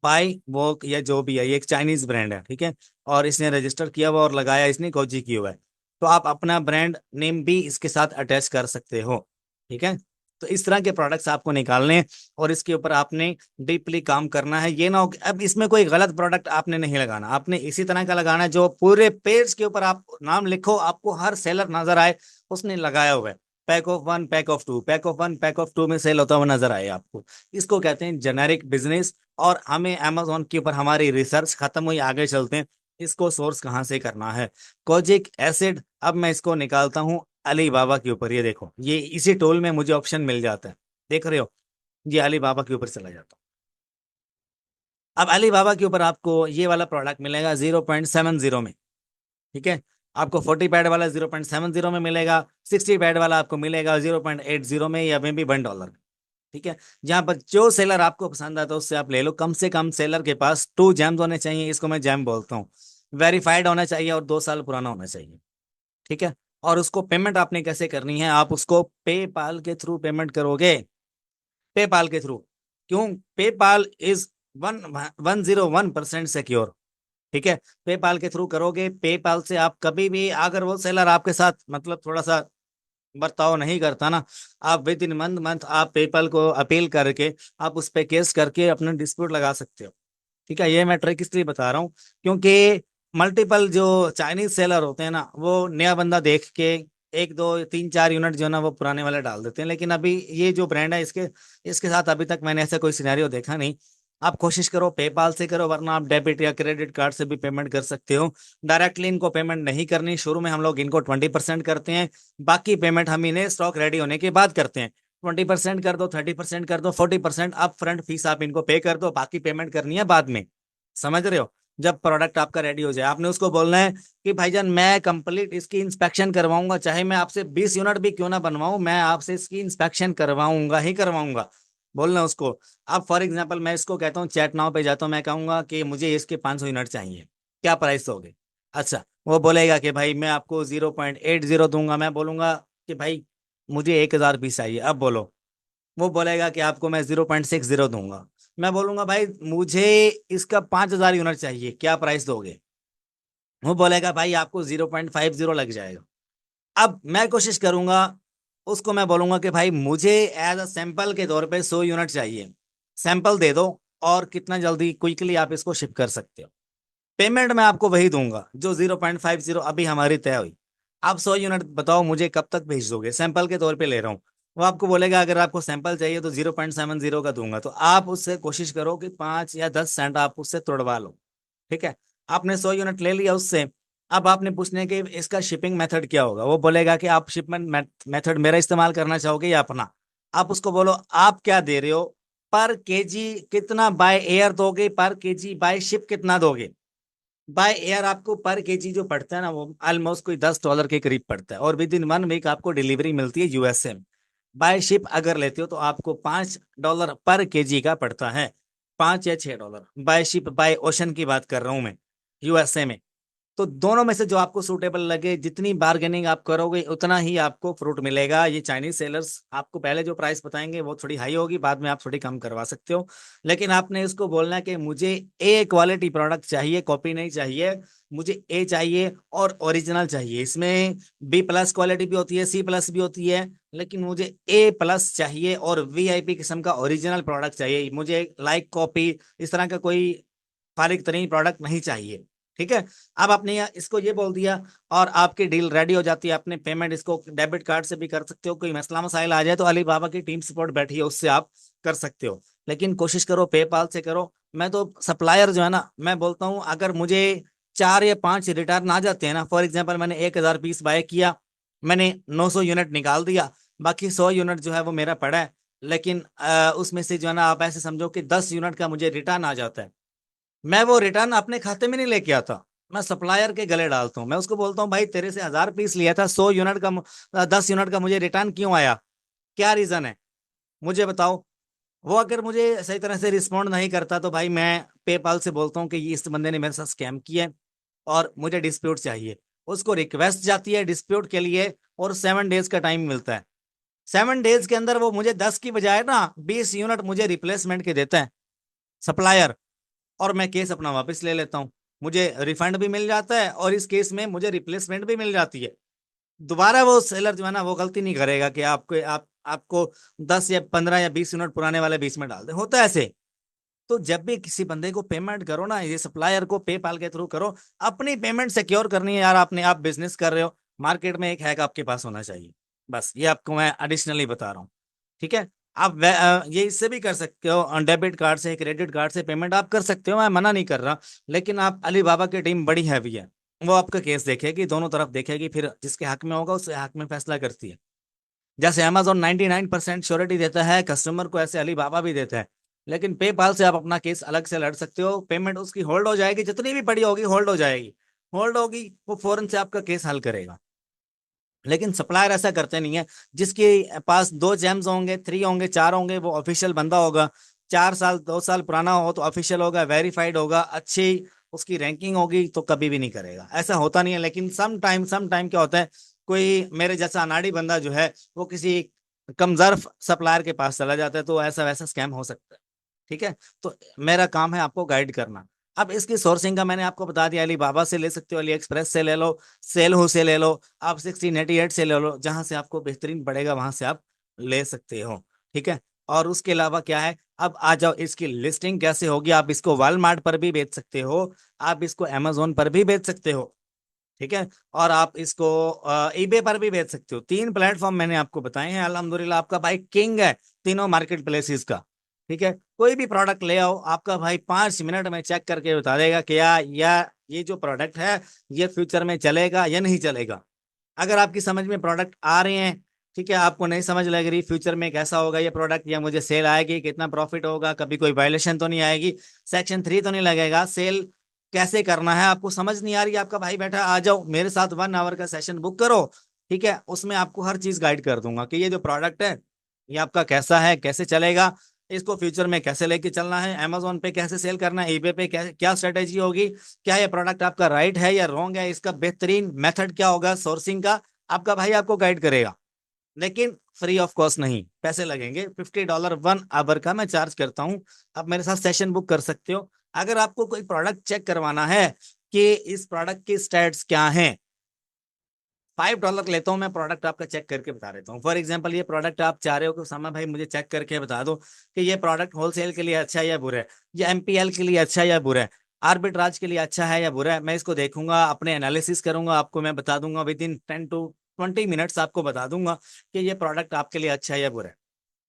बाई वॉक या जो भी है, ये एक चाइनीज ब्रांड है। ठीक है, और इसने रजिस्टर किया हुआ और लगाया इसने कोजी की हुआ है। तो आप अपना ब्रांड नेम भी इसके साथ अटैच कर सकते हो। ठीक है, तो इस तरह के प्रोडक्ट्स आपको निकालने हैं और इसके ऊपर आपने डीपली काम करना है। ये ना हो कि अब इसमें कोई गलत प्रोडक्ट आपने नहीं लगाना, आपने इसी तरह का लगाना है जो पूरे पेज के ऊपर आप नाम लिखो आपको हर सेलर नजर आए उसने लगाया हुआ है। Pack of one, pack of two, pack of one, pack of two में सेल होता हुआ नजर आए आपको। इसको कहते हैं जेनेरिक बिजनेस। और हमें अमेजोन के ऊपर हमारी रिसर्च खत्म हुई, आगे चलते हैं। इसको सोर्स कहाँ से करना है? Kojic acid. अब मैं इसको निकालता हूँ अली बाबा के ऊपर। ये देखो, ये इसी टोल में मुझे ऑप्शन मिल जाता है, देख रहे हो? ये अली बाबा के ऊपर चला जाता हूँ। अब अली बाबा के ऊपर आपको ये वाला प्रोडक्ट मिलेगा 0.70 में। ठीक है, आपको 40 पैड वाला 0.70 में मिलेगा, 60 पैड वाला आपको मिलेगा 0.80 में या मे बी $1। ठीक है, जहां पर जो सेलर आपको पसंद आता है उससे आप ले लो। कम से कम सेलर के पास 2 जैम्स होने चाहिए, इसको मैं जैम बोलता हूँ। वेरीफाइड होना चाहिए और 2 साल पुराना होना चाहिए। ठीक है, और उसको पेमेंट आपने कैसे करनी है? आप उसको पेपाल के थ्रू पेमेंट करोगे। पेपाल के थ्रू। क्यों? PayPal is 101% secure. ठीक है, पेपाल के थ्रू करोगे। पेपाल से आप कभी भी अगर वो सेलर आपके साथ मतलब थोड़ा सा बर्ताव नहीं करता ना, आप विद इन मंथ मंथ आप पेपाल को अपील करके आप उस पे केस करके अपना डिस्प्यूट लगा सकते हो। ठीक है, ये मैं ट्रिक इसलिए बता रहा हूँ क्योंकि मल्टीपल जो चाइनीज सेलर होते हैं ना वो नया बंदा देख के 1 2 3 4 यूनिट जो है ना वो पुराने वाले डाल देते हैं। लेकिन अभी ये जो ब्रांड है इसके इसके साथ अभी तक मैंने ऐसा कोई सिनेरियो देखा नहीं। आप कोशिश करो पेपाल से करो, वरना आप डेबिट या क्रेडिट कार्ड से भी पेमेंट कर सकते हो। डायरेक्टली इनको पेमेंट नहीं करनी। शुरू में हम लोग इनको 20% करते हैं, बाकी पेमेंट हम इन्हें स्टॉक रेडी होने के बाद करते हैं। 20% कर दो, 30% कर दो, 40% अप फ्रंट फीस आप इनको पे कर दो, बाकी पेमेंट करनी है बाद में। समझ रहे हो? जब प्रोडक्ट आपका रेडी हो जाए आपने उसको बोलना है कि भाईजान मैं कंप्लीट इसकी इंस्पेक्शन करवाऊंगा, चाहे मैं आपसे 20 यूनिट भी क्यों ना बनवाऊं, मैं आपसे इसकी इंस्पेक्शन करवाऊंगा ही करवाऊंगा। बोलना उसको। अब फॉर एग्जांपल मैं इसको कहता हूँ चैट नाउ पे जाता हूँ, मैं कहूंगा कि मुझे इसके 500 यूनिट चाहिए, क्या प्राइस दोगे? अच्छा, वो बोलेगा कि भाई मैं आपको 0.80 दूंगा। मैं बोलूंगा कि भाई मुझे 1,000 पीस चाहिए। अब बोलो। वो बोलेगा कि आपको मैं 0.60 दूंगा। मैं बोलूंगा भाई मुझे इसका 5,000 यूनिट चाहिए, क्या प्राइस दोगे? वो बोलेगा भाई आपको 0.50 लग जाएगा। अब मैं कोशिश करूंगा, उसको मैं बोलूंगा कि भाई मुझे एज अ सैंपल के तौर पे 100 यूनिट चाहिए, सैंपल दे दो और कितना जल्दी क्विकली आप इसको शिप कर सकते हो। पेमेंट मैं आपको वही दूंगा जो 0.50 अभी हमारी तय हुई। आप 100 यूनिट बताओ मुझे कब तक भेज दोगे, सैंपल के तौर पे ले रहा हूँ। वो आपको बोलेगा अगर आपको सैंपल चाहिए तो 0.70 का दूंगा। तो आप उससे कोशिश करो कि 5 या 10 सेंट आप उससे तोड़वा लो। ठीक है, आपने 100 यूनिट ले लिया उससे। अब आपने पूछने कि इसका शिपिंग मेथड क्या होगा? वो बोलेगा कि आप शिपमेंट मेथड मेरा इस्तेमाल करना चाहोगे या अपना? आप उसको बोलो आप क्या दे रहे हो, पर केजी कितना बाय एयर दोगे, पर केजी बाय शिप कितना दोगे? बाय एयर आपको पर केजी जो पड़ता है ना वो ऑलमोस्ट कोई $10 के करीब पड़ता है, और विद इन 1 वीक आपको डिलीवरी मिलती है यूएसए में। बाय शिप अगर लेते हो तो आपको $5 पर केजी का पड़ता है, 5 या $6 बाय शिप। बाय ओशन की बात कर रहा हूं मैं, यूएसए में। तो दोनों में से जो आपको सूटेबल लगे, जितनी बार्गेनिंग आप करोगे उतना ही आपको फ्रूट मिलेगा। ये चाइनीज सेलर्स आपको पहले जो प्राइस बताएंगे वो थोड़ी हाई होगी, बाद में आप थोड़ी कम करवा सकते हो। लेकिन आपने इसको बोलना है कि मुझे ए क्वालिटी प्रोडक्ट चाहिए, कॉपी नहीं चाहिए, मुझे ए चाहिए और ओरिजिनल चाहिए। इसमें बी प्लस क्वालिटी भी होती है, सी प्लस भी होती है, लेकिन मुझे ए प्लस चाहिए और वीआईपी किस्म का ओरिजिनल प्रोडक्ट चाहिए। मुझे लाइक कॉपी इस तरह का कोई फारिग तरीन प्रोडक्ट नहीं चाहिए। ठीक है। अब आपने इसको ये बोल दिया और आपकी डील रेडी हो जाती है। आपने पेमेंट इसको डेबिट कार्ड से भी कर सकते हो, कोई मसला मसाइल आ जाए तो अली बाबा की टीम सपोर्ट बैठी है, उससे आप कर सकते हो। लेकिन कोशिश करो पेपाल से करो। मैं तो सप्लायर जो है ना, मैं बोलता हूँ अगर मुझे 4 या 5 रिटर्न आ जाते हैं ना, फॉर एग्जाम्पल मैंने 1000 पीस बाय किया, मैंने 900 यूनिट निकाल दिया, बाकी 100 यूनिट जो है वो मेरा पड़ा है, लेकिन उसमें से जो है ना आप ऐसे समझो कि 10 यूनिट का मुझे रिटर्न आ जाता है। मैं वो रिटर्न अपने खाते में नहीं लेके आता, मैं सप्लायर के गले डालता हूँ। मैं उसको बोलता हूँ भाई तेरे से 1000 पीस लिया था, 100 यूनिट का 10 यूनिट का मुझे रिटर्न क्यों आया, क्या रीजन है, मुझे बताओ। वो अगर मुझे सही तरह से रिस्पॉन्ड नहीं करता तो भाई मैं पेपाल से बोलता हूँ कि ये इस बंदे ने मेरे साथ स्कैम किया है और मुझे डिस्प्यूट चाहिए। उसको रिक्वेस्ट जाती है डिस्प्यूट के लिए और 7 डेज का टाइम मिलता है। 7 डेज के अंदर वो मुझे 10 की बजाय ना 20 यूनिट मुझे रिप्लेसमेंट के देता है सप्लायर, और मैं केस अपना वापस ले लेता हूँ। मुझे रिफंड भी मिल जाता है और इस केस में मुझे रिप्लेसमेंट भी मिल जाती है। दोबारा वो सेलर जो है ना वो गलती नहीं करेगा कि आपको 10 या 15 या 20 यूनिट पुराने वाले बीच में डाल दे, होता है ऐसे। तो जब भी किसी बंदे को पेमेंट करो ना, ये सप्लायर को पेपाल के थ्रू करो। अपनी पेमेंट सिक्योर करनी है यार, आपने आप बिजनेस कर रहे हो, मार्केट में एक हैक आपके पास होना चाहिए। बस ये आपको मैं एडिशनली बता रहा हूँ। ठीक है। आप ये इससे भी कर सकते हो, डेबिट कार्ड से क्रेडिट कार्ड से पेमेंट आप कर सकते हो, मैं मना नहीं कर रहा। लेकिन आप अली बाबा की टीम बड़ी हैवी है, वो आपका केस देखेगी, दोनों तरफ देखेगी, फिर जिसके हक में होगा उसके हक में फैसला करती है। जैसे अमेजोन 99% श्योरिटी देता है कस्टमर को, ऐसे अली बाबा भी देता है। लेकिन पेपाल से आप अपना केस अलग से लड़ सकते हो, पेमेंट उसकी होल्ड हो जाएगी, जितनी भी पड़ी होगी होल्ड हो जाएगी। होल्ड होगी वो फौरन से आपका केस हल करेगा। लेकिन सप्लायर ऐसा करते नहीं है। जिसके पास 2 जेम्स होंगे, 3 होंगे, 4 होंगे, वो ऑफिशियल बंदा होगा। 4 साल 2 साल पुराना हो तो ऑफिशियल होगा, वेरीफाइड होगा, अच्छी उसकी रैंकिंग होगी, तो कभी भी नहीं करेगा। ऐसा होता नहीं है। लेकिन सम टाइम क्या होता है, कोई मेरे जैसा अनाड़ी बंदा जो है वो किसी कमजोर सप्लायर के पास चला जाता है, तो ऐसा वैसा स्कैम हो सकता है। ठीक है। तो मेरा काम है आपको गाइड करना। अब इसकी सोर्सिंग का मैंने आपको बता दिया, अली बाबा से ले सकते हो, अली एक्सप्रेस से ले लो, सेल हो से ले लो, आप 1688 से ले लो, जहां से आपको बेहतरीन पड़ेगा वहां से आप ले सकते हो। ठीक है। और उसके अलावा क्या है, अब आ जाओ इसकी लिस्टिंग कैसे होगी। आप इसको वॉलमार्ट पर भी बेच सकते हो, आप इसको अमेजोन पर भी बेच सकते हो। ठीक है। और आप इसको ईबे पर भी बेच सकते हो। 3 प्लेटफॉर्म मैंने आपको बताए हैं, अल्हम्दुलिल्लाह आपका भाई किंग है तीनों मार्केट प्लेसेस का। ठीक है। कोई भी प्रोडक्ट ले आओ, आपका भाई 5 मिनट में चेक करके बता देगा कि या ये जो प्रोडक्ट है ये फ्यूचर में चलेगा या नहीं चलेगा। अगर आपकी समझ में प्रोडक्ट आ रहे हैं, ठीक है, आपको नहीं समझ लग रही फ्यूचर में कैसा होगा ये प्रोडक्ट, या मुझे सेल आएगी, कितना प्रॉफिट होगा, कभी कोई वायलेशन तो नहीं आएगी, सेक्शन 3 तो नहीं लगेगा, सेल कैसे करना है आपको समझ नहीं आ रही, आपका भाई बैठा, आ जाओ मेरे साथ 1 आवर का सेशन बुक करो। ठीक है। उसमें आपको हर चीज गाइड कर दूंगा कि ये जो प्रोडक्ट है ये आपका कैसा है, कैसे चलेगा, इसको फ्यूचर में कैसे लेके चलना है, अमेजोन पे कैसे सेल करना है, ईबे पे क्या स्ट्रेटेजी होगी, क्या ये प्रोडक्ट आपका राइट है या रॉन्ग है, इसका बेहतरीन मेथड क्या होगा सोर्सिंग का, आपका भाई आपको गाइड करेगा। लेकिन फ्री ऑफ कॉस्ट नहीं, पैसे लगेंगे। $50 1 आवर का मैं चार्ज करता हूँ। आप मेरे साथ सेशन बुक कर सकते हो। अगर आपको कोई प्रोडक्ट चेक करवाना है कि इस प्रोडक्ट की स्टैट्स क्या हैं, $5 लेता हूँ मैं, प्रोडक्ट आपका चेक करके बता देता हूँ। फॉर एग्जाम्पल ये प्रोडक्ट आप चाह रहे हो कि सामा भाई मुझे चेक करके बता दो कि ये प्रोडक्ट होलसेल के लिए अच्छा है या बुरा है, या एमपीएल के लिए अच्छा है या बुरा है, आर्बिट्राज के लिए अच्छा है या बुरा है, मैं इसको देखूंगा, अपने एनालिसिस करूंगा, आपको मैं बता दूंगा विद इन 10 to 20 मिनट्स आपको बता दूंगा कि ये प्रोडक्ट आपके लिए अच्छा है या बुरा है।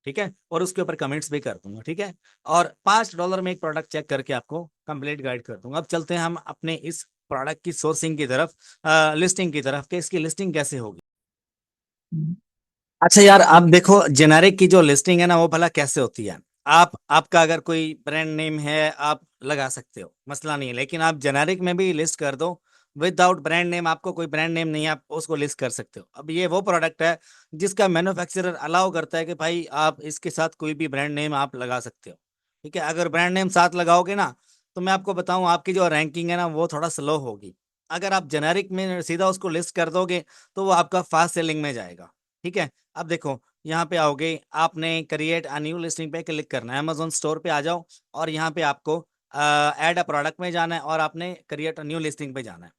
ठीक है। और उसके ऊपर कमेंट्स भी कर दूंगा। ठीक है। और $5 में एक प्रोडक्ट चेक करके आपको कंप्लीट गाइड कर दूंगा। अब चलते हैं हम अपने इस प्रोडक्ट की सोर्सिंग की तरफ, लिस्टिंग की तरफ, कि इसकी लिस्टिंग कैसे होगी। अच्छा यार, आप देखो जेनेरिक की जो लिस्टिंग है ना वो भला कैसे होती है। आपका अगर कोई ब्रांड नेम है आप लगा सकते हो, मसला नहीं है, लेकिन आप जेनेरिक में भी लिस्ट कर दो। विदाउट ब्रांड नेम, आपको कोई ब्रांड नेम नहीं है, आप उसको लिस्ट कर सकते हो। अब ये वो प्रोडक्ट है जिसका मैन्युफैक्चरर अलाउ करता है कि भाई आप इसके साथ कोई भी ब्रांड नेम आप लगा सकते हो। ठीक है। अगर ब्रांड नेम साथ लगाओगे ना, तो मैं आपको बताऊं आपकी जो रैंकिंग है ना वो थोड़ा स्लो होगी। अगर आप जेनेरिक में सीधा उसको लिस्ट कर दोगे तो वो आपका फास्ट सेलिंग में जाएगा। ठीक है, अब देखो यहाँ पे आओगे, आपने क्रिएट अ न्यू लिस्टिंग पे क्लिक करना है, अमेजोन स्टोर पे आ जाओ और यहाँ पे आपको ऐड अ प्रोडक्ट में जाना है और आपने क्रिएट अ न्यू लिस्टिंग पे जाना है।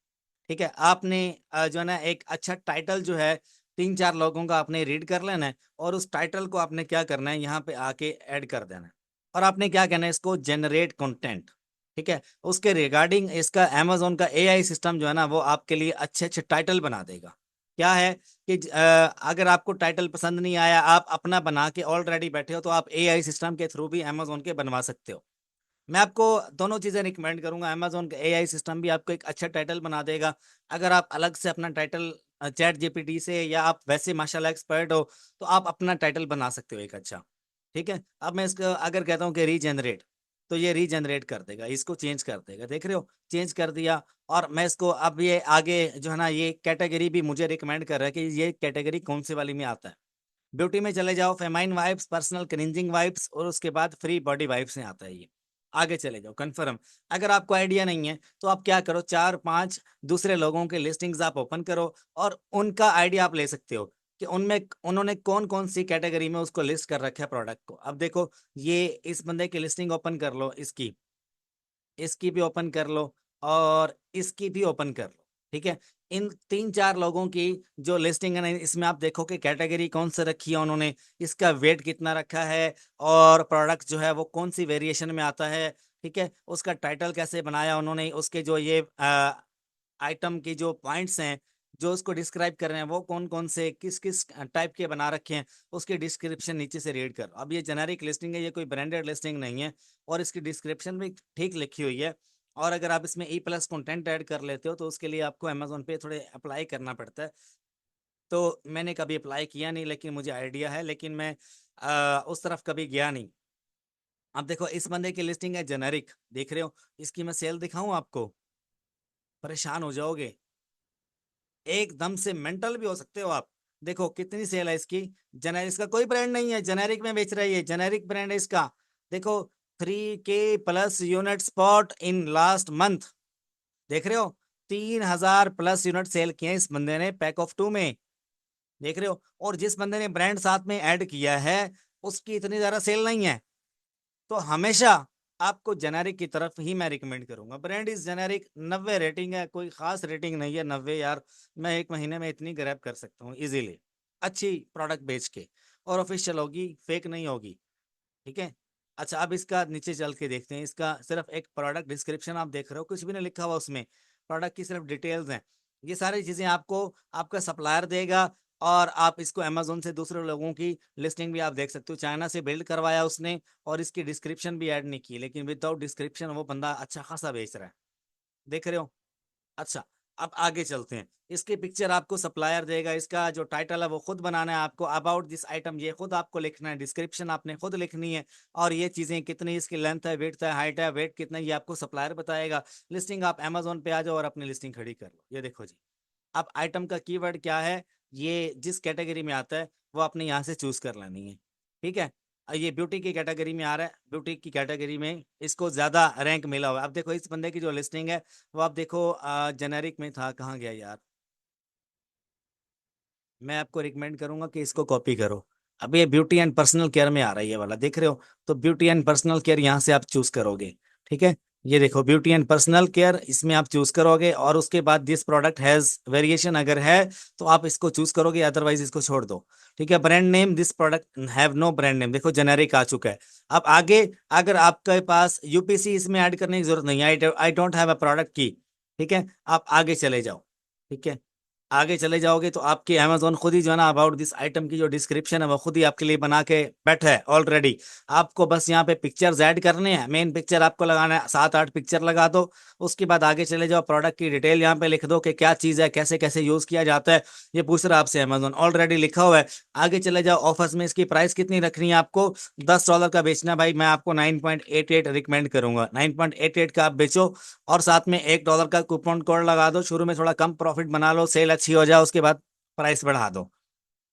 ठीक है, आपने जो है ना एक अच्छा टाइटल जो है 3-4 लोगों का आपने रीड कर लेना है और उस टाइटल को आपने क्या करना है, यहाँ पे आके ऐड कर देना है और आपने क्या कहना है, इसको जनरेट कंटेंट। ठीक है, उसके रिगार्डिंग इसका अमेजोन का एआई सिस्टम जो है ना वो आपके लिए अच्छे अच्छे टाइटल बना देगा। क्या है कि अगर आपको टाइटल पसंद नहीं आया, आप अपना बना के ऑलरेडी बैठे हो, तो आप एआई सिस्टम के थ्रू भी अमेजोन के बनवा सकते हो। मैं आपको दोनों चीजें रिकमेंड करूंगा, अमेजोन का एआई सिस्टम भी आपको एक अच्छा टाइटल बना देगा। अगर आप अलग से अपना टाइटल चैट जीपीटी से, या आप वैसे माशाल्लाह एक्सपर्ट हो, तो आप अपना टाइटल बना सकते हो एक अच्छा। ठीक है, अब मैं इसका अगर कहता हूँ कि रीजनरेट, तो ये रीजनरेट कर देगा, इसको चेंज कर देगा, देख रहे हो, चेंज कर दिया। और मैं इसको अब ये आगे जो है ना ये कैटेगरी भी मुझे रिकमेंड कर रहा है कि ये कैटेगरी कौन से वाली में आता है। ब्यूटी में चले जाओ, famine vibes, personal cleansing vibes, और उसके बाद फ्री बॉडी वाइब्स में आता है ये। आगे चले जाओ, कंफर्म। अगर आपको आइडिया नहीं है तो आप क्या करो, 4-5 दूसरे लोगों के लिस्टिंग्स आप ओपन करो और उनका आइडिया आप ले सकते हो कि उनमें उन्होंने कौन कौन सी कैटेगरी में उसको लिस्ट कर रखा है प्रोडक्ट को। अब देखो, ये इस बंदे की लिस्टिंग ओपन कर लो, इसकी इसकी भी ओपन कर लो और इसकी भी ओपन कर लो। ठीक है, इन 3-4 लोगों की जो लिस्टिंग है ना, इसमें आप देखो कि कैटेगरी कौन सी रखी है उन्होंने, इसका वेट कितना रखा है, और प्रोडक्ट जो है वो कौन सी वेरिएशन में आता है। ठीक है, उसका टाइटल कैसे बनाया उन्होंने, उसके जो ये आइटम के जो पॉइंट्स हैं जो उसको डिस्क्राइब कर रहे हैं, वो कौन कौन से किस किस टाइप के बना रखे हैं, उसकी डिस्क्रिप्शन नीचे से रीड करो। अब ये जेनेरिक लिस्टिंग है, ये कोई ब्रांडेड लिस्टिंग नहीं है, और इसकी डिस्क्रिप्शन भी ठीक लिखी हुई है। और अगर आप इसमें ई प्लस कंटेंट ऐड कर लेते हो तो उसके लिए आपको अमेजोन पे थोड़े अप्लाई करना पड़ता है। तो मैंने कभी अप्लाई किया नहीं, लेकिन मुझे आइडिया है, लेकिन मैं उस तरफ कभी गया नहीं। अब देखो, इस बंदे की लिस्टिंग है जेनेरिक, देख रहे हो, इसकी मैं सेल दिखाऊं आपको, परेशान हो जाओगे, एकदम से मेंटल भी हो सकते हो आप। देखो कितनी सेल है इसकी। जेनेरिक, इसका कोई ब्रांड नहीं है, जेनेरिक में बेच रही है, जेनेरिक ब्रांड है इसका। देखो, 3K+ unit spot in last month, देख रहे हो, 3,000+ यूनिट सेल किए हैं इस बंदे ने पैक ऑफ 2 में, देख रहे हो। और जिस बंदे ने ब्रांड साथ में ऐड किया है उसकी इतनी ज्यादा सेल नहीं है। तो हमेशा आपको जेनेरिक की तरफ ही मैं रिकमेंड करूंगा। ब्रांड इज जेनेरिक, 90 रेटिंग है, कोई खास रेटिंग नहीं है, 90 यार, मैं एक महीने में इतनी ग्रैब कर सकता हूँ इजीली, अच्छी प्रोडक्ट बेच के, और ऑफिशियल होगी, फेक नहीं होगी। ठीक है, अच्छा, अब इसका नीचे चल के देखते हैं, इसका सिर्फ एक प्रोडक्ट डिस्क्रिप्शन आप देख रहे हो, कुछ भी नहीं लिखा हुआ उसमें, प्रोडक्ट की सिर्फ डिटेल्स हैं। ये सारी चीजें आपको आपका सप्लायर देगा, और आप इसको अमेजोन से दूसरे लोगों की लिस्टिंग भी आप देख सकते हो, चाइना से बिल्ड करवाया उसने, और इसकी डिस्क्रिप्शन भी ऐड नहीं की, लेकिन विदाउट डिस्क्रिप्शन वो बंदा अच्छा खासा बेच रहा है, देख रहे हो। अच्छा, अब आगे चलते हैं, इसकी पिक्चर आपको सप्लायर देगा, इसका जो टाइटल है वो खुद बनाना है आपको, अबाउट दिस आइटम ये खुद आपको लिखना है, डिस्क्रिप्शन आपने खुद लिखनी है, और ये चीजें कितनी इसकी लेंथ है, विड्थ है, हाइट है, वेट कितना, ये आपको सप्लायर बताएगा। लिस्टिंग आप अमेजोन पे आ जाओ और अपनी लिस्टिंग खड़ी कर लो, ये देखो जी। अब आइटम का कीवर्ड क्या है, ये जिस कैटेगरी में आता है वो आपने यहाँ से चूज कर लेनी है। ठीक है, ये ब्यूटी की कैटेगरी में आ रहा है, ब्यूटी की कैटेगरी में इसको ज्यादा रैंक मिला हुआ है। अब देखो, इस बंदे की जो लिस्टिंग है वो आप देखो, जेनेरिक में था, कहाँ गया यार, मैं आपको रिकमेंड करूंगा कि इसको कॉपी करो। अब ये ब्यूटी एंड पर्सनल केयर में आ रहा है ये वाला, देख रहे हो, तो ब्यूटी एंड पर्सनल केयर यहाँ से आप चूज करोगे। ठीक है, ये देखो, ब्यूटी एंड पर्सनल केयर, इसमें आप चूज करोगे, और उसके बाद दिस प्रोडक्ट हैज वेरिएशन अगर है तो आप इसको चूज करोगे, अदरवाइज इसको छोड़ दो। ठीक है, brand name, this product have no brand name, देखो जेनेरिक आ चुका है। अब आगे, अगर आपके पास यूपीसी इसमें ऐड करने की जरूरत नहीं है, I don't have a product की। ठीक है, आप आगे चले जाओ। ठीक है, आगे चले जाओगे तो आपके अमेजोन खुद ही जो है ना अबाउट दिस आइटम की जो डिस्क्रिप्शन है वो खुद ही आपके लिए बना के बैठा है ऑलरेडी। आपको बस यहाँ पे पिक्चर्स ऐड करने हैं, मेन पिक्चर आपको लगाना है, 7-8 पिक्चर लगा दो। उसके बाद आगे चले जाओ, प्रोडक्ट की डिटेल यहाँ पे लिख दो कि क्या चीज़ है, कैसे कैसे यूज किया जाता है, ये पूछ रहा है आपसे अमेजोन, ऑलरेडी लिखा हुआ है। आगे चले जाओ, ऑफर्स में इसकी प्राइस कितनी रखनी है आपको, $10 का बेचना है भाई, मैं आपको 9.88 रिकमेंड करूंगा, 9.88 का आप बेचो, और साथ में $1 का कूपन कोड लगा दो, शुरू में थोड़ा कम प्रॉफिट बना लो, सेल अच्छी हो जाए उसके बाद प्राइस बढ़ा दो।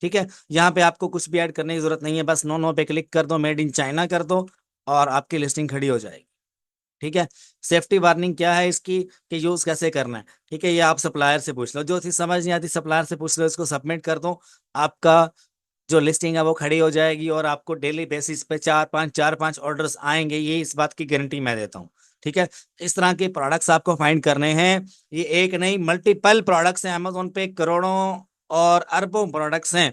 ठीक है, यहाँ पे आपको कुछ भी ऐड करने की जरूरत नहीं है, बस नो नो पे क्लिक कर दो, मेड इन चाइना कर दो, और आपकी लिस्टिंग खड़ी हो जाएगी। ठीक है। सेफ्टी वार्निंग क्या है इसकी, कि यूज कैसे करना है, ठीक है, ये आप सप्लायर से पूछ लो, जो चीज समझ नहीं आती सप्लायर से पूछ लो, इसको सबमिट कर दो, आपका जो लिस्टिंग है वो खड़ी हो जाएगी, और आपको डेली बेसिस पे चार पांच ऑर्डर्स आएंगे, ये इस बात की गारंटी मैं देता हूँ। ठीक है। इस तरह के प्रोडक्ट्स आपको फाइंड करने हैं, ये एक नहीं मल्टीपल प्रोडक्ट्स हैं अमेजोन पे, करोड़ों और अरबों प्रोडक्ट्स हैं।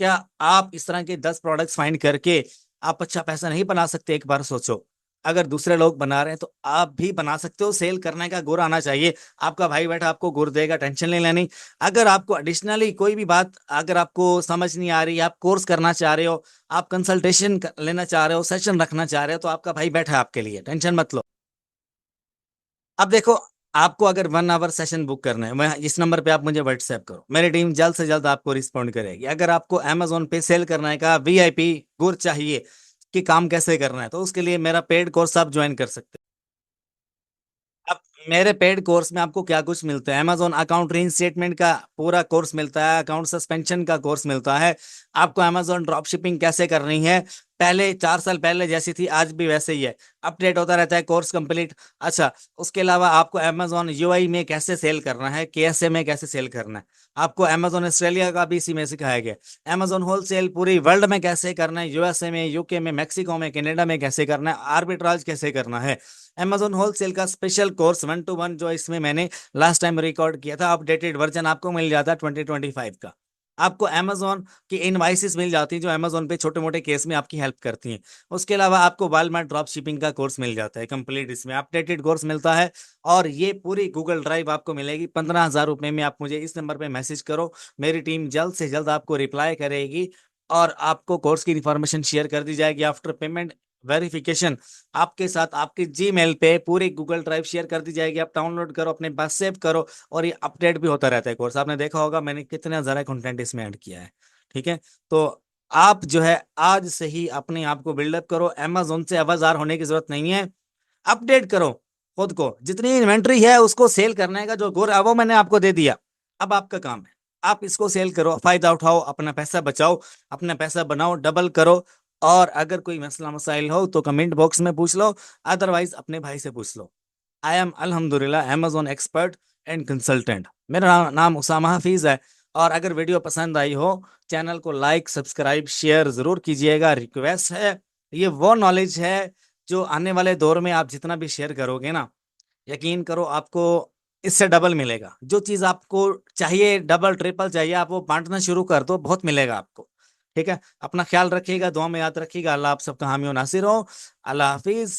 क्या आप इस तरह के 10 प्रोडक्ट्स फाइंड करके आप अच्छा पैसा नहीं बना सकते? एक बार सोचो, अगर दूसरे लोग बना रहे हैं तो आप भी बना सकते हो। सेल करने का गुर आना चाहिए। आपका भाई बैठा आपको गुर देगा, टेंशन नहीं लेनी। अगर आपको एडिशनली कोई भी बात अगर आपको समझ नहीं आ रही, आप कोर्स करना चाह रहे हो, आप कंसल्टेशन लेना चाह रहे हो, सेशन रखना चाह रहे हो, तो आपका भाई बैठा है आपके लिए, टेंशन मत लो। अब देखो, आपको अगर 1 आवर सेशन बुक करना है, मैं इस नंबर पे आप मुझे व्हाट्सएप करो, मेरी टीम जल्द से जल्द आपको रिस्पॉन्ड करेगी। अगर आपको अमेजोन पे सेल करना है का वीआईपी गुर चाहिए कि काम कैसे करना है, तो उसके लिए मेरा पेड कोर्स आप ज्वाइन कर सकते हैं। अब मेरे पेड कोर्स में आपको क्या कुछ मिलता है? अमेजोन अकाउंट रीइंस्टेटमेंट का पूरा कोर्स मिलता है, अकाउंट सस्पेंशन का कोर्स मिलता है, आपको अमेजोन ड्रॉप शिपिंग कैसे करनी है, पहले 4 साल पहले जैसी थी आज भी वैसे ही है, अपडेट होता रहता है कोर्स कंप्लीट। अच्छा, उसके अलावा आपको अमेजोन यूआई में कैसे सेल करना है, केएसए में कैसे सेल करना है, आपको अमेजोन ऑस्ट्रेलिया का भी इसी में सिखाया गया। अमेजोन होलसेल पूरी वर्ल्ड में कैसे करना है, यूएसए में, यूके में, मैक्सिको में, कनाडा में कैसे करना है, आर्बिट्राज कैसे करना है। अमेजोन होलसेल का स्पेशल कोर्स 1 to 1 जो इसमें मैंने लास्ट टाइम रिकॉर्ड किया था, अपडेटेड वर्जन आपको मिल जाता है 2025 का। आपको अमेजोन की इनवाइसेस मिल जाती है जो अमेजोन पे छोटे मोटे केस में आपकी हेल्प करती हैं। उसके अलावा आपको वालमार्ट ड्रॉप शिपिंग का कोर्स मिल जाता है कंप्लीट, इसमें अपडेटेड कोर्स मिलता है। और ये पूरी गूगल ड्राइव आपको मिलेगी 15,000 रुपए में। आप मुझे इस नंबर पे मैसेज करो, मेरी टीम जल्द से जल्द आपको रिप्लाई करेगी, और आपको कोर्स की इंफॉर्मेशन शेयर कर दी जाएगी। आफ्टर पेमेंट वेरिफिकेशन आपके साथ आपके जीमेल पे पूरी गूगल ड्राइव शेयर कर दी जाएगी। आप डाउनलोड करो, अपने पास सेव करो, और ये अपडेट भी होता रहता है कोर्स। आपने देखा होगा मैंने कितना ज्यादा कंटेंट इसमें ऐड किया है। ठीक है। तो आप जो है आज से ही अपने आप को बिल्डअप करो, अमेजोन से आवाजार होने की जरूरत नहीं है। अपडेट करो खुद को, जितनी इन्वेंट्री है उसको सेल करने का जो गुर है वो मैंने आपको दे दिया। अब आपका काम है, आप इसको सेल करो, फायदा उठाओ, अपना पैसा बचाओ, अपना पैसा बनाओ, डबल करो। और अगर कोई मसला मसाइल हो तो कमेंट बॉक्स में पूछ लो, अदरवाइज अपने भाई से पूछ लो। आई एम अल्हम्दुलिल्लाह अमेजोन एक्सपर्ट एंड कंसल्टेंट। मेरा नाम उसामा हफीज है। और अगर वीडियो पसंद आई हो, चैनल को लाइक सब्सक्राइब शेयर जरूर कीजिएगा, रिक्वेस्ट है। ये वो नॉलेज है जो आने वाले दौर में आप जितना भी शेयर करोगे ना, यकीन करो आपको इससे डबल मिलेगा। जो चीज आपको चाहिए, डबल ट्रिपल चाहिए, आप वो बांटना शुरू कर दो, बहुत मिलेगा आपको। ठीक है। अपना ख्याल रखिएगा, दुआ में याद रखिएगा। अल्लाह आप सबका हामी और नासिर हो। अल्लाह हाफिज।